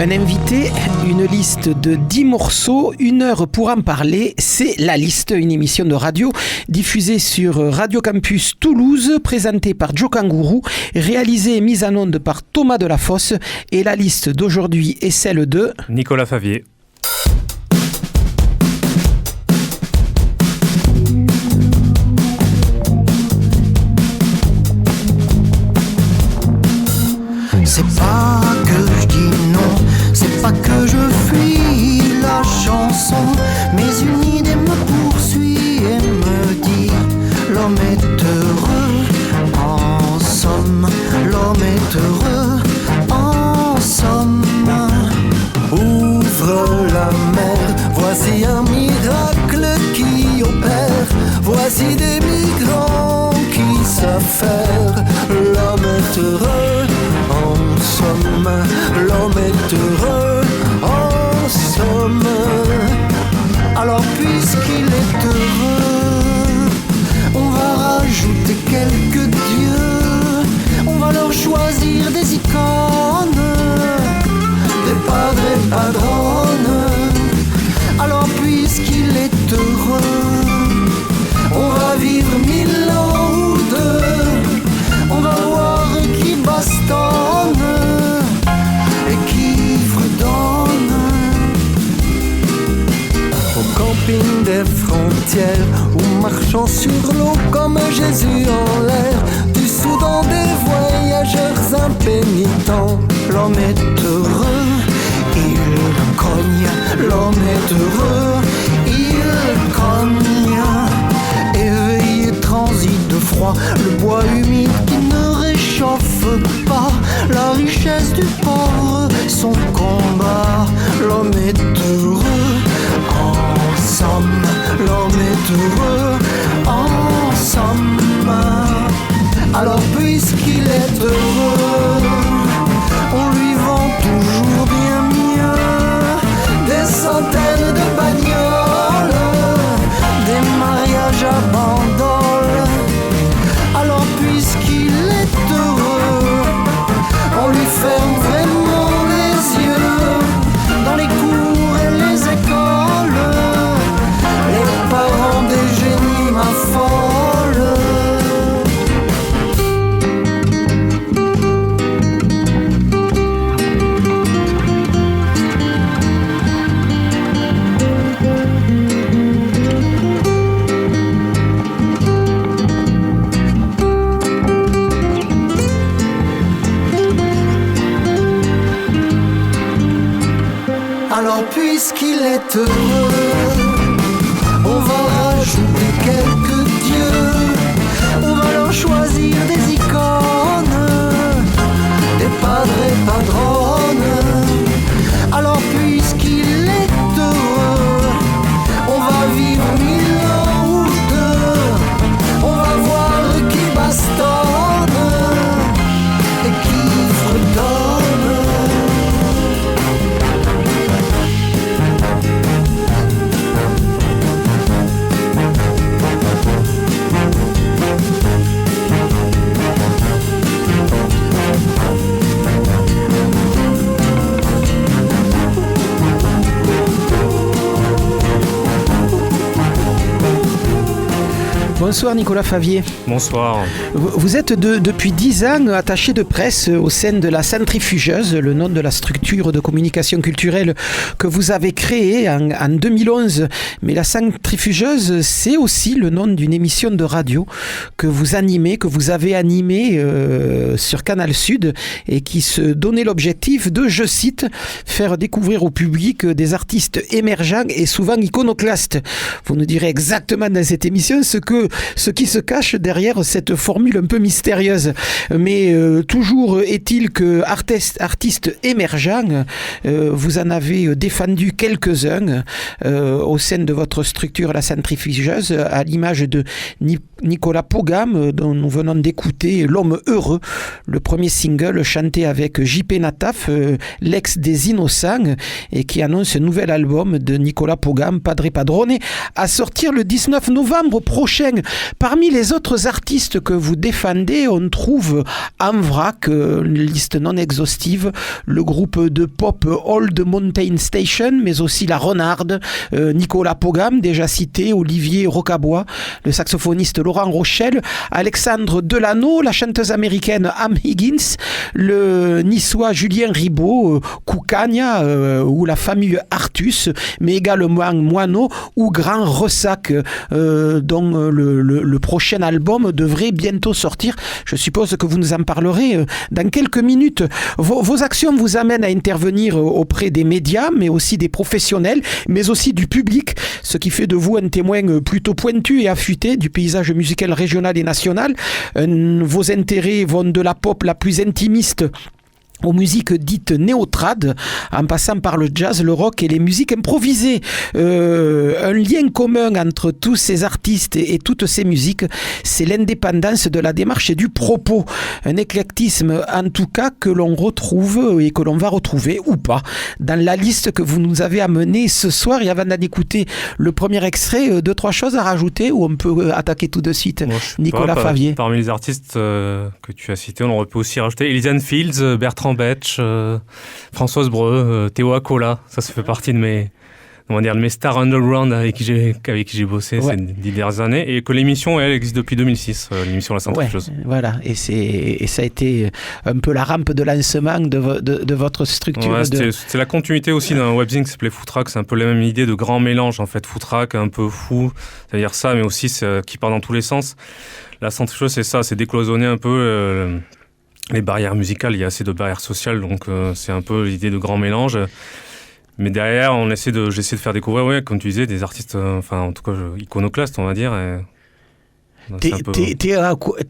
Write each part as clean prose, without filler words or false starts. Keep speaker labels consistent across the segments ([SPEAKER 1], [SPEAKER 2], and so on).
[SPEAKER 1] Un invité, une liste de 10 morceaux, 1 heure pour en parler. C'est La Liste, une émission de radio diffusée sur Radio Campus Toulouse, présentée par Joe Kangourou, réalisée et mise en onde par Thomas Delafosse. Et la liste d'aujourd'hui est celle de
[SPEAKER 2] Nicolas Favier.
[SPEAKER 3] C'est pas que je dis non, c'est pas que je fuis la chanson, mais une idée me poursuit et me dit: l'homme est heureux, en somme, l'homme est heureux, en somme. Ouvre la mer, voici un miracle qui opère, voici des migrants qui savent faire. L'homme est heureux, en somme, l'homme est heureux, en somme. Alors puisqu'il est heureux, on va rajouter quelques dieux, on va leur choisir des icônes, des padres et padrones. Alors puisqu'il est heureux, on va vivre 1000 ans ou deux, on va voir qui bastonne et qui fredonne. Au camping des frontières, ou marchant sur l'eau comme Jésus en l'air, du Soudan des voyageurs impénitents. L'homme est heureux, il cogne, l'homme est heureux, il cogne. Éveillé, transit de froid, le bois humide qui ne réchauffe pas, la richesse du pauvre, son combat. L'homme est heureux, en somme, l'homme est heureux, en somme. Alors puisqu'il est heureux, on lui vend toujours bien mieux, des centaines de bagnoles, des mariages à bandoles. Alors puisqu'il est heureux, on lui ferme vraiment les yeux, dans les cours et les écoles, les parents des génies m'affolent. Alors puisqu'il est heureux, on va rajouter quelques dieux, on va leur choisir des icônes, des padres et padrones. Alors puisqu'il est heureux, on va vivre 1000 ans ou deux, on va voir qui bastonne et qui fredonne.
[SPEAKER 1] Bonsoir Nicolas Favier.
[SPEAKER 2] Bonsoir.
[SPEAKER 1] Vous êtes depuis 10 ans attaché de presse au sein de la Centrifugeuse, le nom de la structure de communication culturelle que vous avez créée en 2011. Mais la Centrifugeuse, c'est aussi le nom d'une émission de radio que vous animez, que vous avez animée sur Canal Sud et qui se donnait l'objectif de, je cite, faire découvrir au public des artistes émergents et souvent iconoclastes. Vous nous direz exactement dans cette émission ce qui se cache derrière cette formule un peu mystérieuse. Mais toujours est-il que artistes émergents, vous en avez défendu quelques-uns au sein de votre structure La Centrifugeuse, à l'image de Nicolas Pogam, dont nous venons d'écouter L'Homme Heureux, le premier single chanté avec JP Nataf, l'ex des Innocents, et qui annonce un nouvel album de Nicolas Pogam, Padre Padrone, à sortir le 19 novembre prochain. Parmi les autres artistes que vous défendez, on trouve en vrac, une liste non exhaustive, le groupe de pop Old Mountain Station, mais aussi la Renarde, Nicolas Pogam, déjà cité, Olivier Rocabois, le saxophoniste Laurent Rochelle, Alexandre Delano, la chanteuse américaine Am Higgins, le niçois Julien Ribaud, Koukania ou la famille Artus, mais également Moineau ou Grand Ressac, dont le prochain album devrait bientôt sortir. Je suppose que vous nous en parlerez dans quelques minutes. Vos actions vous amènent à intervenir auprès des médias, mais aussi des professionnels, mais aussi du public, ce qui fait de vous un témoin plutôt pointu et affûté du paysage musical régional et national. Vos intérêts vont de la pop la plus intimiste aux musiques dites néo-trad, en passant par le jazz, le rock et les musiques improvisées. Un lien commun entre tous ces artistes et toutes ces musiques, c'est l'indépendance de la démarche et du propos. Un éclectisme, en tout cas, que l'on retrouve et que l'on va retrouver, ou pas, dans la liste que vous nous avez amenée ce soir. Et avant d'en écouter le premier extrait, 2-3 choses à rajouter, ou on peut attaquer tout de suite? Nicolas Favier.
[SPEAKER 2] Parmi les artistes que tu as cités, on aurait pu aussi rajouter Elysian Fields, Bertrand Betch, Françoise Breu, Théo Acola. Ça fait partie de mes stars underground avec qui j'ai bossé ces 10 dernières années, et que l'émission elle existe depuis 2006, l'émission La Centrifugeuse.
[SPEAKER 1] Voilà, et ça a été un peu la rampe de lancement de votre structure.
[SPEAKER 2] Ouais, c'est la continuité aussi d'un webzine qui s'appelait Footrack. C'est un peu la même idée de grand mélange en fait. Footrack un peu fou, c'est-à-dire ça, mais aussi qui part dans tous les sens. La Centrifugeuse, c'est ça, c'est décloisonner un peu les barrières musicales. Il y a assez de barrières sociales, donc c'est un peu l'idée de grand mélange. Mais derrière, j'essaie de faire découvrir, comme tu disais, des artistes, en tout cas, iconoclastes, on va dire.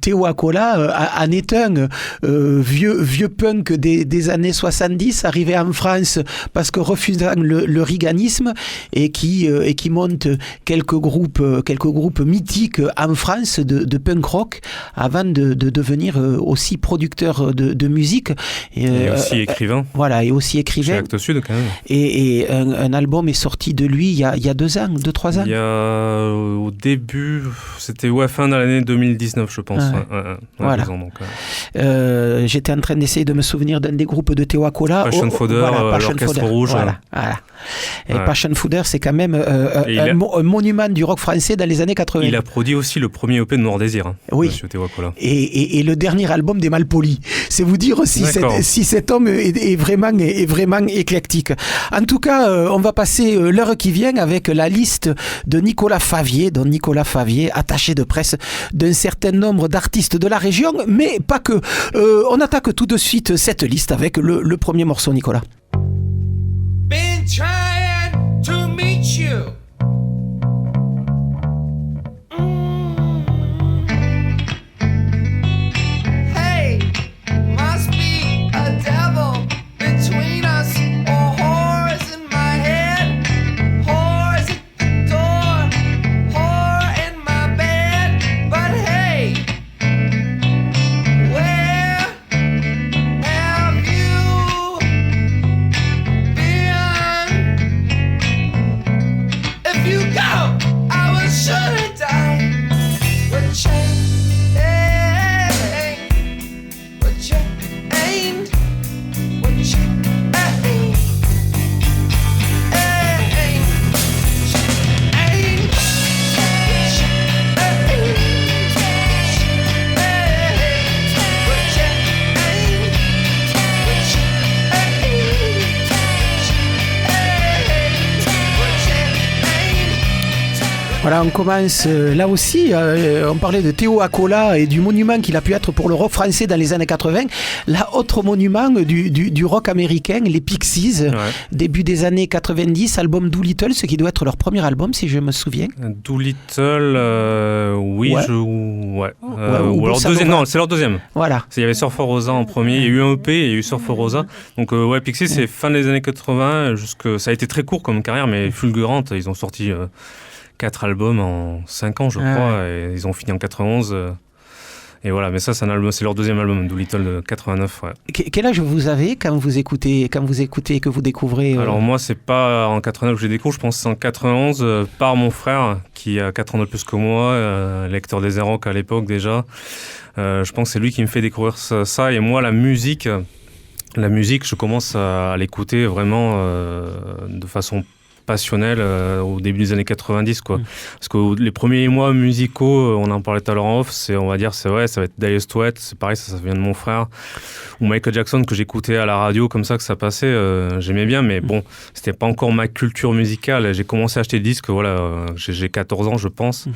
[SPEAKER 1] Théo Acola en est un vieux punk des années 70, arrivé en France parce que refusant le riganisme, et qui monte quelques groupes mythiques en France de punk rock avant de devenir aussi producteur de musique.
[SPEAKER 2] Et aussi écrivain.
[SPEAKER 1] Voilà, et aussi écrivain.
[SPEAKER 2] Chez Actes Sud, quand même.
[SPEAKER 1] Et un album est sorti de lui il y a 2-3 ans.
[SPEAKER 2] Il y a au début, c'était fin de l'année 2019, je pense.
[SPEAKER 1] Voilà. J'étais en train d'essayer de me souvenir d'un des groupes de Théo Acola.
[SPEAKER 2] Passion Fodder, l'Orchestre Rouge.
[SPEAKER 1] Voilà. Et Passion Fodder, c'est quand même un monument du rock français dans les années 80.
[SPEAKER 2] Il a produit aussi le premier EP de Noir Désir, Monsieur Théo Acola.
[SPEAKER 1] Et le dernier album des Malpolis. C'est vous dire si cet homme est vraiment éclectique. En tout cas, on va passer l'heure qui vient avec la liste de Nicolas Favier, dont Nicolas Favier, attaché de presse d'un certain nombre d'artistes de la région, mais pas que. On attaque tout de suite cette liste avec le premier morceau, Nicolas.
[SPEAKER 4] Been trying to meet you. Hey, must be a devil between us, or whores in my head, whores at the door, whore in my bed. But hey, where have you been? If you go, I will surely die. But change, but change, but change.
[SPEAKER 1] Voilà, on commence là aussi. On parlait de Théo Acola et du monument qu'il a pu être pour le rock français dans les années 80. Là, autre monument du rock américain, les Pixies, début des années 90, album Doolittle, ce qui doit être leur premier album, si je me souviens.
[SPEAKER 2] Doolittle, oui,
[SPEAKER 1] ou
[SPEAKER 2] alors deuxième, non, c'est leur deuxième.
[SPEAKER 1] Voilà.
[SPEAKER 2] Il y avait Surfer Rosa en premier, il y a eu un EP et il y a eu Surfer Rosa. Donc Pixies, c'est fin des années 80, ça a été très court comme carrière, mais fulgurante. Ils ont sorti 4 albums en 5 ans, je crois, et ils ont fini en 91. Et voilà, mais ça, c'est un album, c'est leur deuxième album, Doolittle de 89. Ouais.
[SPEAKER 1] Quel âge vous avez quand vous écoutez et que vous découvrez
[SPEAKER 2] Alors moi, c'est pas en 89 que j'ai découvert, je pense que c'est en 91 par mon frère qui a 4 ans de plus que moi, lecteur des Airrock à l'époque déjà. Je pense que c'est lui qui me fait découvrir ça. Et moi, la musique, je commence à l'écouter vraiment de façon passionnelle au début des années 90, quoi. Parce que les premiers mois musicaux, on en parlait tout à l'heure en off, ça va être Dire Straits, c'est pareil, ça vient de mon frère, ou Michael Jackson que j'écoutais à la radio comme ça, que ça passait, j'aimais bien, mais bon, c'était pas encore ma culture musicale. J'ai commencé à acheter des disques, j'ai 14 ans, je pense.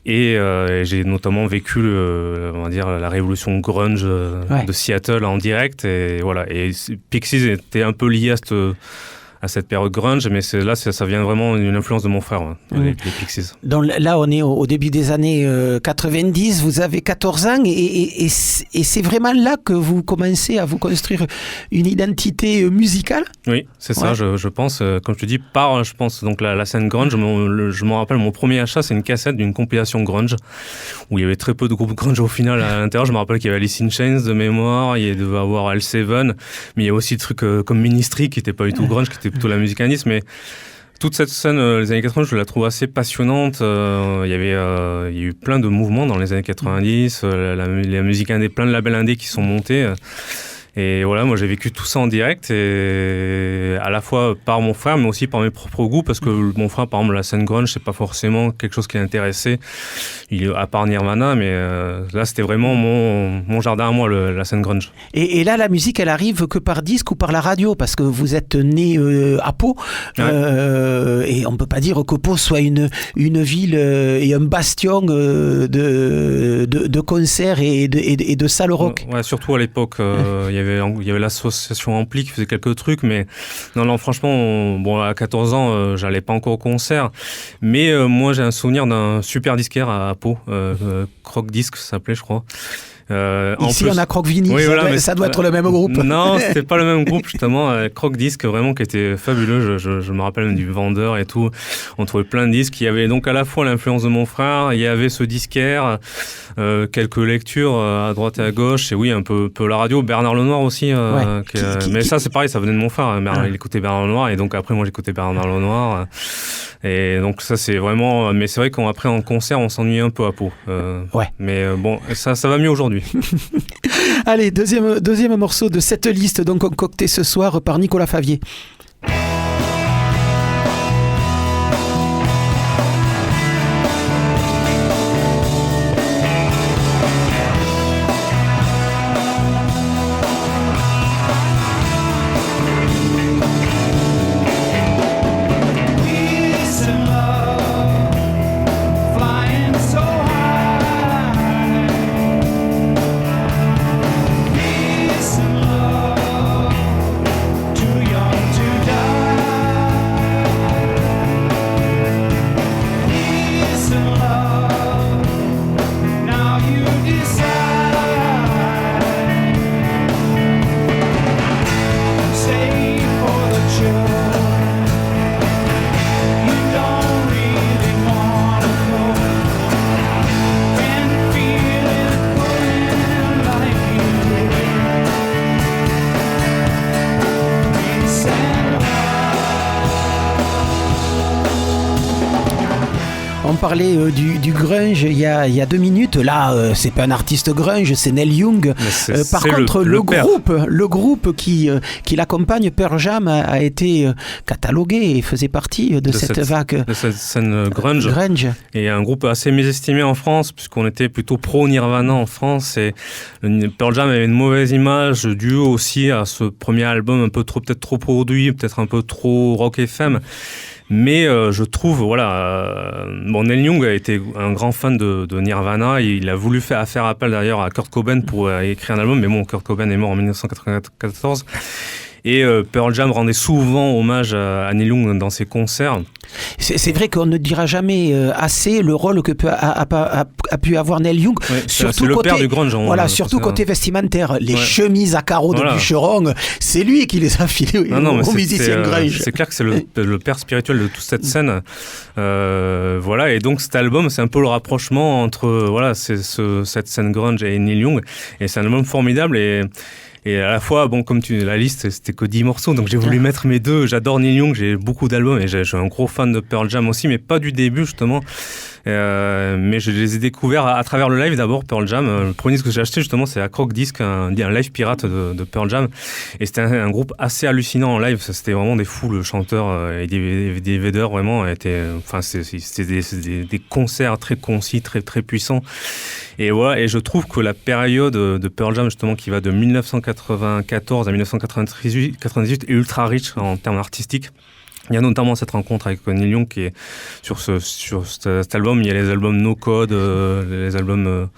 [SPEAKER 2] Et j'ai notamment vécu on va dire, la révolution grunge de Seattle en direct, et voilà. Et Pixies était un peu lié à cette période grunge, mais ça vient vraiment d'une influence de mon frère, les Pixies.
[SPEAKER 1] Donc là, on est au début des années 90, vous avez 14 ans, et c'est vraiment là que vous commencez à vous construire une identité musicale ?
[SPEAKER 2] Oui, c'est ça, je pense, comme je te dis, je pense, donc la scène grunge, je me rappelle, mon premier achat, c'est une cassette d'une compilation grunge, où il y avait très peu de groupes grunge au final à l'intérieur. Je me rappelle qu'il y avait Alice in Chains de mémoire, il devait avoir L7, mais il y a aussi des trucs comme Ministry, qui n'était pas du tout grunge, qui était plutôt la musique indienne, mais toute cette scène les années 80, je la trouve assez passionnante. Il y a eu plein de mouvements dans les années 90, la musique indé, plein de labels indés qui sont montés. Et voilà, moi j'ai vécu tout ça en direct, et à la fois par mon frère, mais aussi par mes propres goûts, parce que mon frère, par exemple, la scène grunge, c'est pas forcément quelque chose qui l'intéressait, à part Nirvana, mais là c'était vraiment mon jardin à moi, la scène grunge.
[SPEAKER 1] Et là, la musique, elle arrive que par disque ou par la radio, parce que vous êtes né à Pau, et on peut pas dire que Pau soit une ville et un bastion de concerts et de salles rock.
[SPEAKER 2] Ouais, surtout à l'époque, il y avait l'association Ampli qui faisait quelques trucs, mais non, franchement, à 14 ans, j'allais pas encore au concert, mais moi j'ai un souvenir d'un super disquaire à Pau, Croc Disc ça s'appelait, je crois.
[SPEAKER 1] Ici on a Croc Vinyle, ça doit être le même groupe.
[SPEAKER 2] Non, c'était pas le même groupe justement. Croc Disc vraiment qui était fabuleux, je me rappelle même du vendeur et tout. On trouvait plein de disques. Il y avait donc à la fois l'influence de mon frère, il y avait ce disquaire, quelques lectures à droite et à gauche, et oui un peu la radio. Bernard Lenoir aussi, mais ça c'est pareil, ça venait de mon frère. Il écoutait Bernard Lenoir, et donc après moi j'écoutais Bernard Lenoir. Et donc ça c'est vraiment, mais c'est vrai qu'après en concert on s'ennuyait un peu à Pau. Mais bon, ça va mieux aujourd'hui.
[SPEAKER 1] Allez, deuxième morceau de cette liste, donc concoctée ce soir par Nicolas Favier. On parlait du grunge il y a 2 minutes. Là, c'est pas un artiste grunge, c'est Neil Young. Par contre, le groupe qui l'accompagne, Pearl Jam, a été catalogué et faisait partie de cette vague.
[SPEAKER 2] De cette scène grunge. Et un groupe assez mésestimé en France, puisqu'on était plutôt pro-Nirvana en France. Et Pearl Jam avait une mauvaise image, due aussi à ce premier album peut-être trop produit, peut-être un peu trop rock FM. Mais je trouve, Neil Young a été un grand fan de Nirvana, et il a voulu faire appel d'ailleurs à Kurt Cobain pour écrire un album, mais bon, Kurt Cobain est mort en 1994. Et Pearl Jam rendait souvent hommage à Neil Young dans ses concerts.
[SPEAKER 1] C'est vrai qu'on ne dira jamais assez le rôle que a pu avoir Neil Young,
[SPEAKER 2] Ouais,
[SPEAKER 1] surtout
[SPEAKER 2] c'est le
[SPEAKER 1] côté,
[SPEAKER 2] père du grunge.
[SPEAKER 1] voilà, surtout côté vestimentaire. Les chemises à carreaux de
[SPEAKER 2] Voilà.
[SPEAKER 1] bûcheron, c'est lui qui les a filés aux musiciens grunge.
[SPEAKER 2] C'est clair que c'est le père spirituel de toute cette scène. Voilà, et donc cet album, c'est un peu le rapprochement entre cette scène grunge et Neil Young. Et c'est un album formidable et à la fois, bon, comme la liste, c'était que 10 morceaux, donc j'ai voulu mettre mes deux. J'adore Neil Young, j'ai beaucoup d'albums et je suis un gros fan de Pearl Jam aussi, mais pas du début justement. Mais je les ai découverts à travers le live d'abord, Pearl Jam. Le premier disque que j'ai acheté justement, c'est à Croc Disc, un live pirate de Pearl Jam. Et c'était un groupe assez hallucinant en live. C'était vraiment des fous, le chanteur et des Vedder vraiment c'était des concerts très concis, très très puissants. Et voilà, et je trouve que la période de Pearl Jam justement qui va de 1994 à 1998 est ultra riche en termes artistiques. Il y a notamment cette rencontre avec Neil Young qui est sur cet album. Il y a les albums No Code, les albums...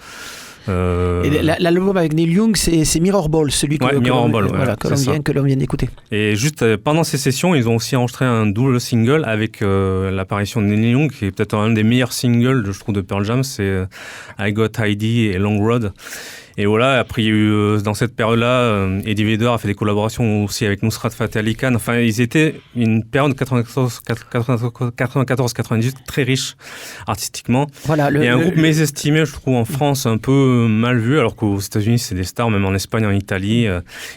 [SPEAKER 1] Et l'album avec Neil Young, c'est Mirror Ball, celui que l'on vient d'écouter.
[SPEAKER 2] Et juste pendant ces sessions, ils ont aussi enregistré un double single avec l'apparition de Neil Young, qui est peut-être un des meilleurs singles, je trouve, de Pearl Jam, c'est I Got Heidi et Long Road. Et voilà, après, il y a eu, dans cette période-là, Eddie Vedder a fait des collaborations aussi avec Nusrat Fateh Ali Khan. Enfin, ils étaient une période 94-98 très riche artistiquement.
[SPEAKER 1] Voilà,
[SPEAKER 2] et un groupe mésestimé, je trouve, en France, un peu mal vu, alors qu'aux États-Unis, c'est des stars, même en Espagne, en Italie.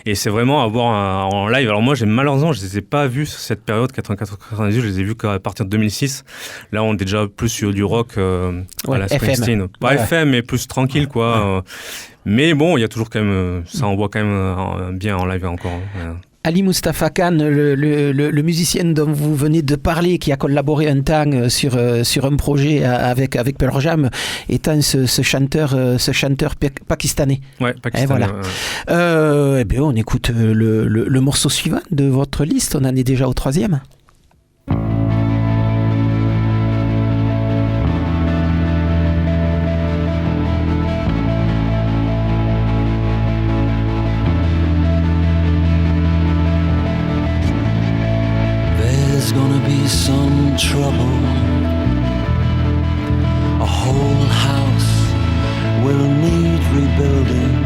[SPEAKER 2] Et c'est vraiment à voir en live. Alors moi, malheureusement, je ne les ai pas vus sur cette période 94-98, je les ai vus qu'à partir de 2006. Là, on est déjà plus sur du rock à la Springsteen. Pas FM, mais plus tranquille, quoi. Mais bon, il y a toujours quand même, ça envoie quand même bien en live encore. Ouais.
[SPEAKER 1] Ali Mustafa Khan, le musicien dont vous venez de parler, qui a collaboré un temps sur un projet avec Pearl Jam, étant ce chanteur pakistanais.
[SPEAKER 2] Ouais, pakistanais.
[SPEAKER 1] Et voilà. Bien, on écoute le morceau suivant de votre liste. On en est déjà au 3e.
[SPEAKER 3] There's gonna be some trouble. A whole house will need rebuilding,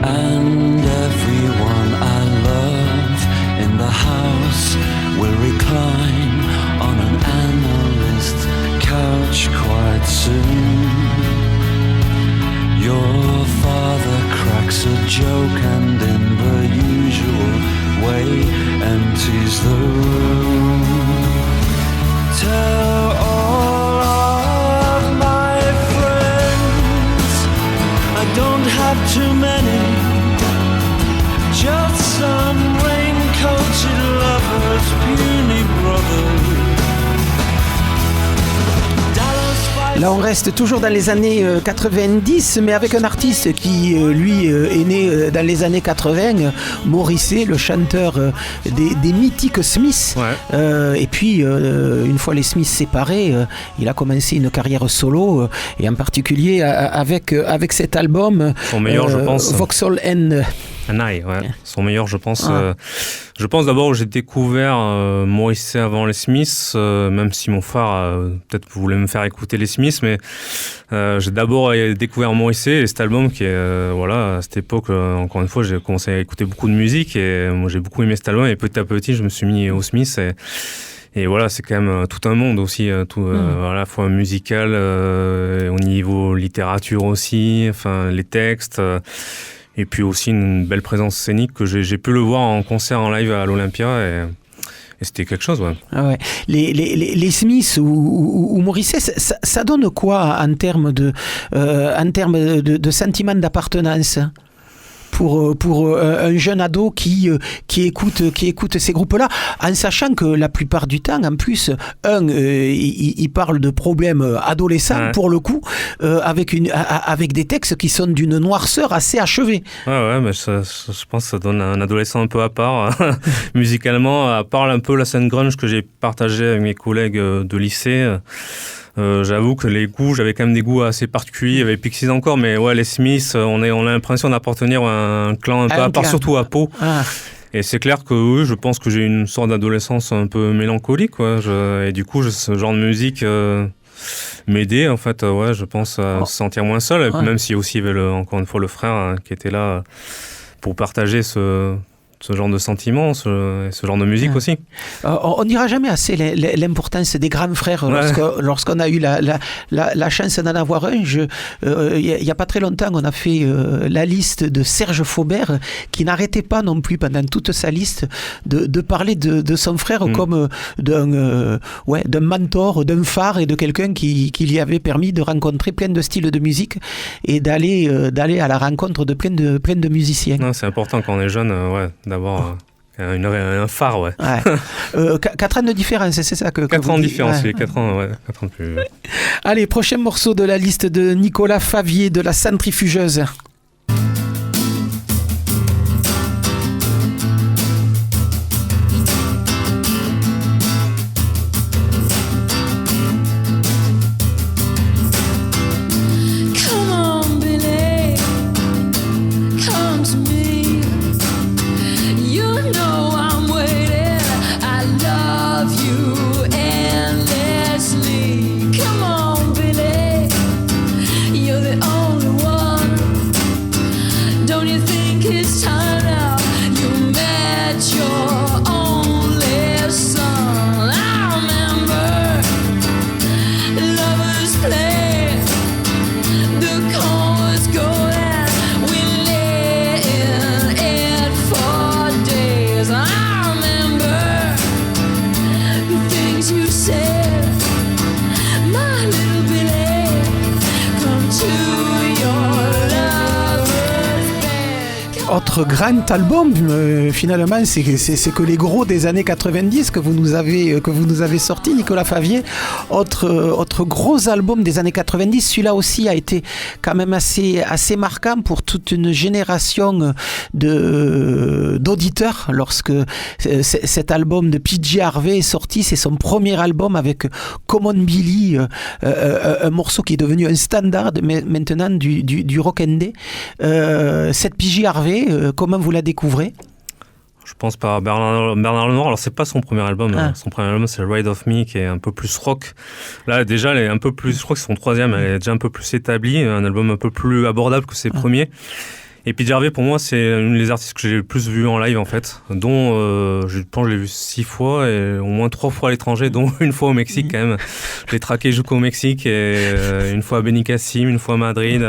[SPEAKER 3] and everyone I love in the house will recline on an analyst couch quite soon. Your father cracks a joke and in the usual way empties the room. Tell all of my friends I don't have too many, just some raincoated lovers, puny brothers.
[SPEAKER 1] Là, on reste toujours dans les années 90, mais avec un artiste qui, lui, est né dans les années 80, Morrissey, le chanteur des mythiques Smiths.
[SPEAKER 2] Ouais.
[SPEAKER 1] Et puis, une fois les Smiths séparés, il a commencé une carrière solo, et en particulier avec cet album,
[SPEAKER 2] Son meilleur, je pense.
[SPEAKER 1] Vauxhall and
[SPEAKER 2] I, ouais. Son meilleur, je pense. Je pense d'abord que j'ai découvert Morrissey avant les Smiths, même si mon frère peut-être voulait me faire écouter les Smiths, mais j'ai d'abord découvert Morrissey et cet album qui est, à cette époque, encore une fois, j'ai commencé à écouter beaucoup de musique et moi j'ai beaucoup aimé cet album et petit à petit je me suis mis aux Smiths et voilà, c'est quand même tout un monde aussi, à la fois musical, au niveau littérature aussi, enfin les textes. Et puis aussi une belle présence scénique que j'ai pu le voir en concert en live à l'Olympia et c'était quelque chose, ouais.
[SPEAKER 1] Ah ouais. Les Smiths ou Morrissey, ça donne quoi en termes de sentiment d'appartenance pour un jeune ado qui écoute ces groupes-là, en sachant que la plupart du temps, en plus, il parle de problèmes adolescents, pour le coup, avec des textes qui sont d'une noirceur assez achevée.
[SPEAKER 2] Ouais, mais je pense que ça donne un adolescent un peu à part, musicalement, à part un peu la scène grunge que j'ai partagée avec mes collègues de lycée. J'avoue que les goûts, j'avais quand même des goûts assez particuliers. Il y avait Pixies encore, mais ouais, les Smiths, on a l'impression d'appartenir à un clan un peu à part, surtout à Pau.
[SPEAKER 1] Ah.
[SPEAKER 2] Et c'est clair que oui, je pense que j'ai une sorte d'adolescence un peu mélancolique, quoi. Et du coup, ce genre de musique m'aidait, en fait, ouais, je pense, à se sentir moins seul.
[SPEAKER 1] Ouais.
[SPEAKER 2] Même si aussi il y avait encore une fois le frère hein, qui était là pour partager ce genre de sentiments, ce genre de musique aussi.
[SPEAKER 1] On n'ira jamais assez l'importance des grands frères lorsqu'on a eu la chance d'en avoir un. Il n'y a pas très longtemps, on a fait la liste de Serge Faubert qui n'arrêtait pas non plus pendant toute sa liste de parler de son frère comme d'un mentor, d'un phare et de quelqu'un qui lui avait permis de rencontrer plein de styles de musique et d'aller à la rencontre de plein de musiciens.
[SPEAKER 2] Non, c'est important quand on est jeune, d'avoir un phare, ouais.
[SPEAKER 1] 4 ans de différence, c'est ça que
[SPEAKER 2] 4 ans de différence,
[SPEAKER 1] ouais.
[SPEAKER 2] 4 ans, ouais, 4 ans de plus.
[SPEAKER 1] Allez, prochain morceau de la liste de Nicolas Favier de la Centrifugeuse. Autre grand album, finalement, c'est que les gros des années 90 que vous nous avez sorti, Nicolas Favier. Autre gros album des années 90, celui-là aussi a été quand même assez marquant pour toute une génération d'auditeurs. Lorsque cet album de PJ Harvey est sorti, c'est son premier album avec Common Billy, un morceau qui est devenu un standard maintenant du rock indé. Cette PJ Harvey, comment vous la découvrez ?
[SPEAKER 2] Je pense par Bernard Lenoir. Alors c'est pas son premier album. Son premier album c'est Ride of Me qui est un peu plus rock. Là déjà elle est un peu plus. Je crois que c'est son troisième. Elle est déjà un peu plus établie. Un album un peu plus abordable que ses premiers. Et puis Harvey pour moi c'est une des artistes que j'ai le plus vu en live en fait, dont je pense que je l'ai vu 6 fois et au moins 3 fois à l'étranger, dont une fois au Mexique quand même. Je l'ai traqué jusqu'au Mexique et une fois à Benicassim, une fois à Madrid,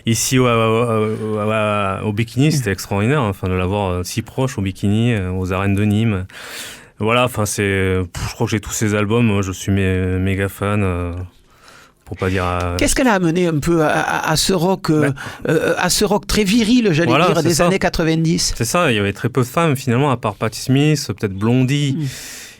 [SPEAKER 2] ici au Bikini, c'était extraordinaire, enfin de l'avoir si proche au Bikini, aux arènes de Nîmes. Voilà, enfin je crois que j'ai tous ces albums, je suis méga fan. Pour pas dire
[SPEAKER 1] Qu'est-ce qu'elle a amené un peu à ce rock, à ce rock très viril, dire, des années 90 ?
[SPEAKER 2] C'est ça, il y avait très peu de femmes finalement, à part Patti Smith, peut-être Blondie.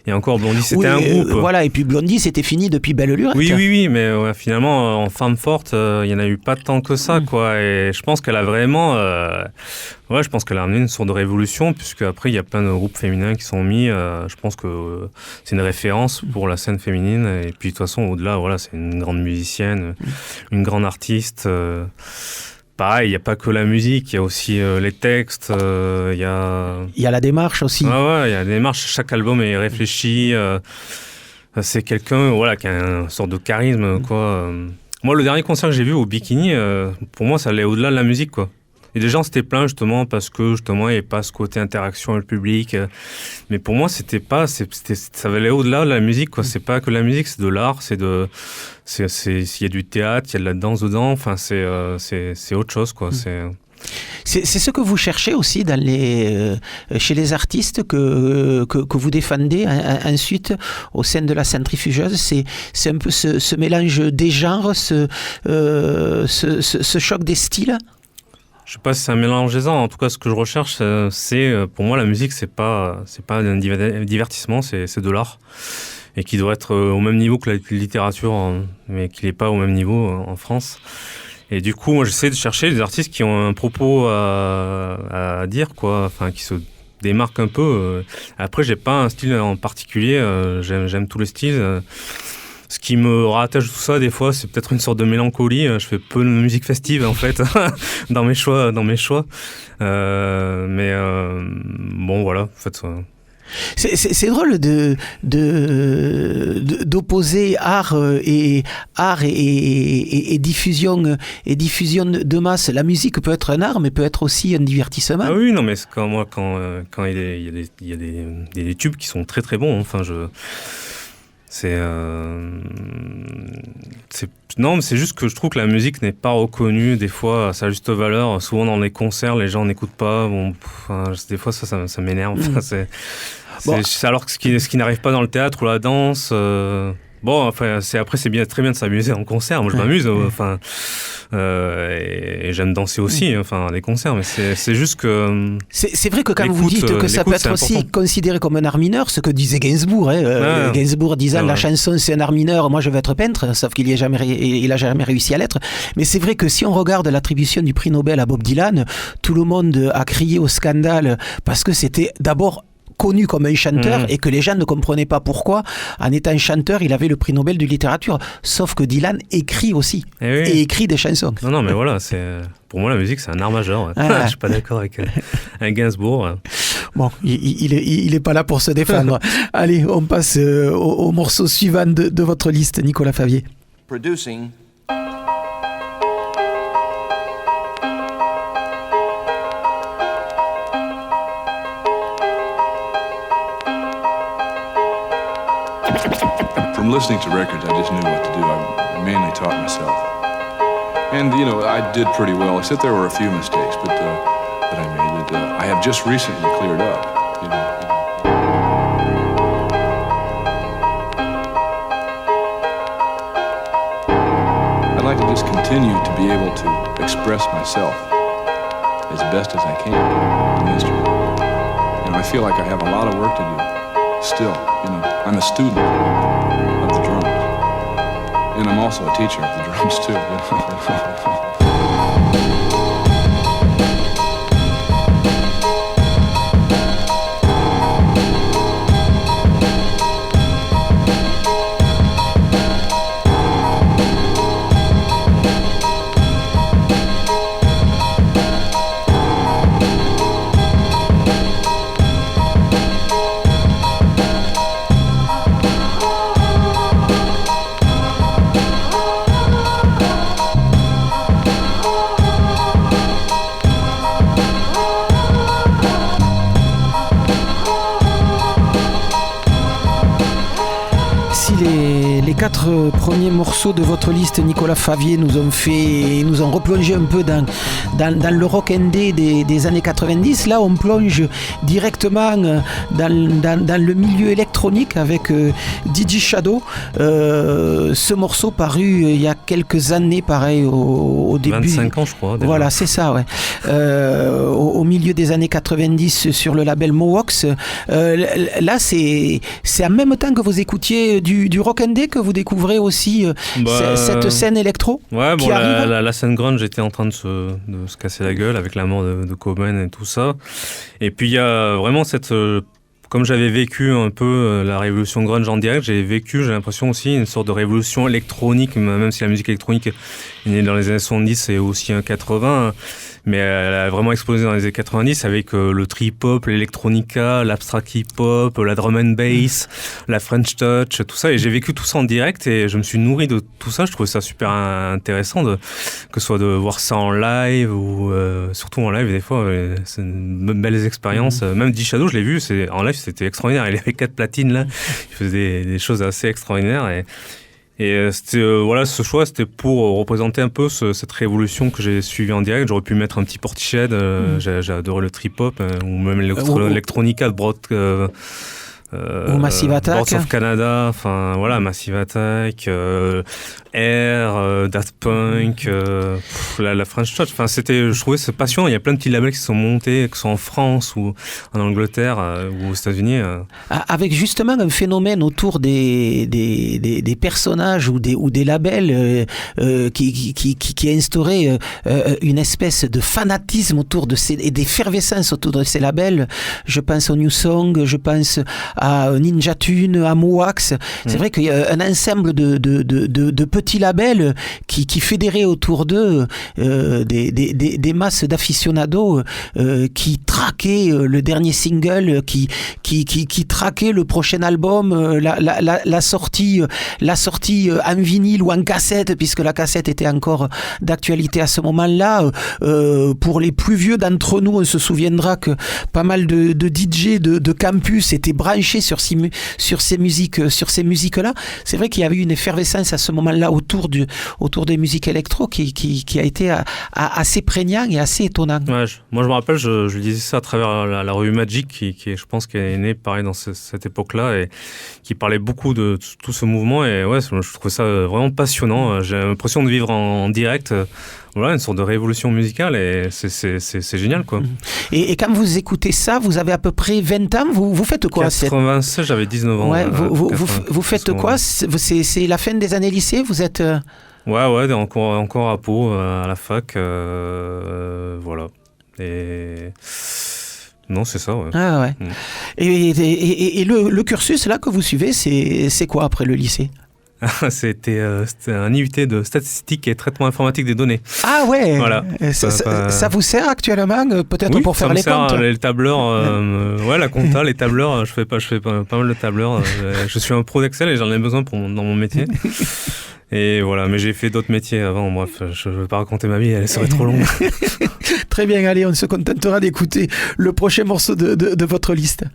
[SPEAKER 2] Et encore, Blondie, c'était un groupe.
[SPEAKER 1] Voilà, et puis Blondie, c'était fini depuis Belle Lurette.
[SPEAKER 2] Oui, mais finalement, en femme forte, il n'y en a eu pas tant que ça, quoi. Et je pense qu'elle a vraiment... je pense qu'elle a amené une sorte de révolution, puisque après il y a plein de groupes féminins qui sont mis. Je pense que c'est une référence pour la scène féminine. Et puis de toute façon, au-delà, voilà, c'est une grande musicienne, une grande artiste. Pareil, il n'y a pas que la musique, il y a aussi les textes, il y a...
[SPEAKER 1] Il y a la démarche aussi.
[SPEAKER 2] Il y a la démarche, chaque album est réfléchi. C'est quelqu'un qui a une sorte de charisme, quoi. Moi, le dernier concert que j'ai vu au Bikini, pour moi, ça allait au-delà de la musique, quoi. Et des gens s'étaient plaints justement parce que justement il n'y avait pas ce côté interaction avec le public. Mais pour moi ça allait au-delà de la musique, quoi. C'est pas que la musique, c'est de l'art, il y a du théâtre, il y a de la danse dedans. Enfin c'est autre chose, quoi.
[SPEAKER 1] C'est ce que vous cherchez aussi chez les artistes que vous défendez ensuite au sein de la Centrifugeuse. C'est un peu ce mélange des genres, ce choc des styles.
[SPEAKER 2] Je sais pas si c'est un mélange des ans. En tout cas, ce que je recherche, c'est pour moi la musique, c'est pas un divertissement, c'est de l'art et qui doit être au même niveau que la littérature, mais qui n'est pas au même niveau en France. Et du coup, moi, j'essaie de chercher des artistes qui ont un propos à dire, quoi, enfin, qui se démarquent un peu. Après, j'ai pas un style en particulier. J'aime tous les styles. Ce qui me rattache tout ça, des fois, c'est peut-être une sorte de mélancolie. Je fais peu de musique festive, en fait, dans mes choix. Bon, voilà, en fait.
[SPEAKER 1] C'est drôle d'opposer art et diffusion de masse. La musique peut être un art, mais peut être aussi un divertissement.
[SPEAKER 2] Ah oui, non, mais c'est quand moi, quand il y a des tubes qui sont très très bons. Enfin, non, mais c'est juste que je trouve que la musique n'est pas reconnue des fois à sa juste valeur. Souvent dans les concerts, les gens n'écoutent pas. Bon, des fois ça m'énerve. Alors que ce qui n'arrive pas dans le théâtre ou la danse. Bon, enfin, c'est bien, très bien de s'amuser en concert. Moi, je m'amuse. Et j'aime danser aussi, à des concerts. Mais c'est juste que.
[SPEAKER 1] C'est vrai que quand vous dites que ça peut être aussi considéré comme un art mineur, ce que disait Gainsbourg. Gainsbourg disant la chanson c'est un art mineur, moi je veux être peintre, sauf qu'il a jamais réussi à l'être. Mais c'est vrai que si on regarde l'attribution du prix Nobel à Bob Dylan, tout le monde a crié au scandale parce que c'était d'abord connu comme un chanteur et que les gens ne comprenaient pas pourquoi, en étant chanteur, il avait le prix Nobel de littérature. Sauf que Dylan écrit aussi et écrit des chansons.
[SPEAKER 2] Non, mais voilà, pour moi la musique c'est un art majeur. Je suis pas d'accord avec Gainsbourg.
[SPEAKER 1] Bon, il est pas là pour se défendre. Allez, on passe au morceau suivant de votre liste, Nicolas Favier.
[SPEAKER 5] Producing.
[SPEAKER 6] From listening to records, I just knew what to do. I mainly taught myself. And, I did pretty well, except there were a few mistakes that I made that I have just recently cleared up. I'd like to just continue to be able to express myself as best as I can in the instrument. I feel like I have a lot of work to do still. I'm a student of the drums. And I'm also a teacher of the drums too.
[SPEAKER 1] Les 4 premiers morceaux de votre liste, Nicolas Favier, nous ont replongé un peu dans le rock indé des années 90. Là, on plonge directement dans le milieu électronique avec DJ Shadow. Ce morceau paru il y a quelques années, pareil, au début.
[SPEAKER 2] 25 ans, je crois. Déjà.
[SPEAKER 1] Voilà, c'est ça, ouais. Au milieu des années 90 sur le label Mowox. Là, c'est en même temps que vous écoutiez du rock indé que vous découvrez aussi cette scène électro.
[SPEAKER 2] Ouais, bon, la scène grunge était en train de se casser la gueule avec la mort de Cobain et tout ça. Et puis il y a vraiment comme j'avais vécu un peu la révolution grunge en direct, j'ai l'impression aussi une sorte de révolution électronique, même si la musique électronique est née dans les années 70 et aussi en 80, mais elle a vraiment explosé dans les années 90 avec le trip-hop, l'électronica, l'abstract hip-hop, la drum and bass, la French touch, tout ça. Et j'ai vécu tout ça en direct et je me suis nourri de tout ça. Je trouvais ça super intéressant, que ce soit de voir ça en live ou surtout en live des fois. C'est une belle expérience. Même DJ Shadow, je l'ai vu, en live c'était extraordinaire. Il avait 4 platines là, il faisait des choses assez extraordinaires et ce choix c'était pour représenter un peu cette révolution que j'ai suivie en direct. J'aurais pu mettre un petit Portishead, j'ai adoré le trip-hop ou même l'électronica de Broad
[SPEAKER 1] ou Massive Attack,
[SPEAKER 2] Boards of Canada, Massive Attack, Daft Punk, la French Touch. Enfin, je trouvais c'est passionnant. Il y a plein de petits labels qui sont montés, que ce soit en France ou en Angleterre ou aux États-Unis.
[SPEAKER 1] Avec justement un phénomène autour des personnages ou des labels qui a instauré une espèce de fanatisme autour de et d'effervescence autour de ces labels. Je pense au New Song, je pense à Ninja Tune, à Mowax. C'est vrai qu'il y a un ensemble de petits labels qui fédéraient autour d'eux des masses d'aficionados qui traquaient le dernier single, qui traquaient le prochain album, la sortie en vinyle ou en cassette, puisque la cassette était encore d'actualité à ce moment-là. Pour les plus vieux d'entre nous, on se souviendra que pas mal de DJ de campus étaient branchés sur ces musiques-là. C'est vrai qu'il y avait une effervescence à ce moment-là autour des musiques électro qui a été assez prégnant et assez étonnant.
[SPEAKER 2] Ouais, moi je me rappelle, je disais ça à travers la revue Magic qui je pense qu'elle est née pareil dans cette époque-là et qui parlait beaucoup de tout ce mouvement et ouais, je trouvais ça vraiment passionnant. J'ai l'impression de vivre en direct voilà, une sorte de révolution musicale et c'est génial quoi.
[SPEAKER 1] Et quand vous écoutez ça, vous avez à peu près 20 ans, vous faites quoi?
[SPEAKER 2] 96, j'avais 19 ans.
[SPEAKER 1] Ouais, vous faites quoi? C'est la fin des années lycée, vous êtes...
[SPEAKER 2] Ouais, encore à Pau, à la fac, voilà. Et... Non, c'est ça, ouais.
[SPEAKER 1] Ah ouais. Et le cursus là que vous suivez, c'est quoi après le lycée?
[SPEAKER 2] C'était un IUT de statistique et traitement informatique des données.
[SPEAKER 1] Ah ouais.
[SPEAKER 2] Voilà.
[SPEAKER 1] Ça vous sert actuellement peut-être
[SPEAKER 2] oui,
[SPEAKER 1] pour faire les comptes?
[SPEAKER 2] Les tableurs, ouais, la compta, les tableurs, je fais pas mal de tableurs. Je suis un pro d'Excel et j'en ai besoin dans mon métier. Et voilà, mais j'ai fait d'autres métiers avant. Bref, je ne veux pas raconter ma vie, elle serait trop longue.
[SPEAKER 1] Très bien, allez, on se contentera d'écouter le prochain morceau de votre liste.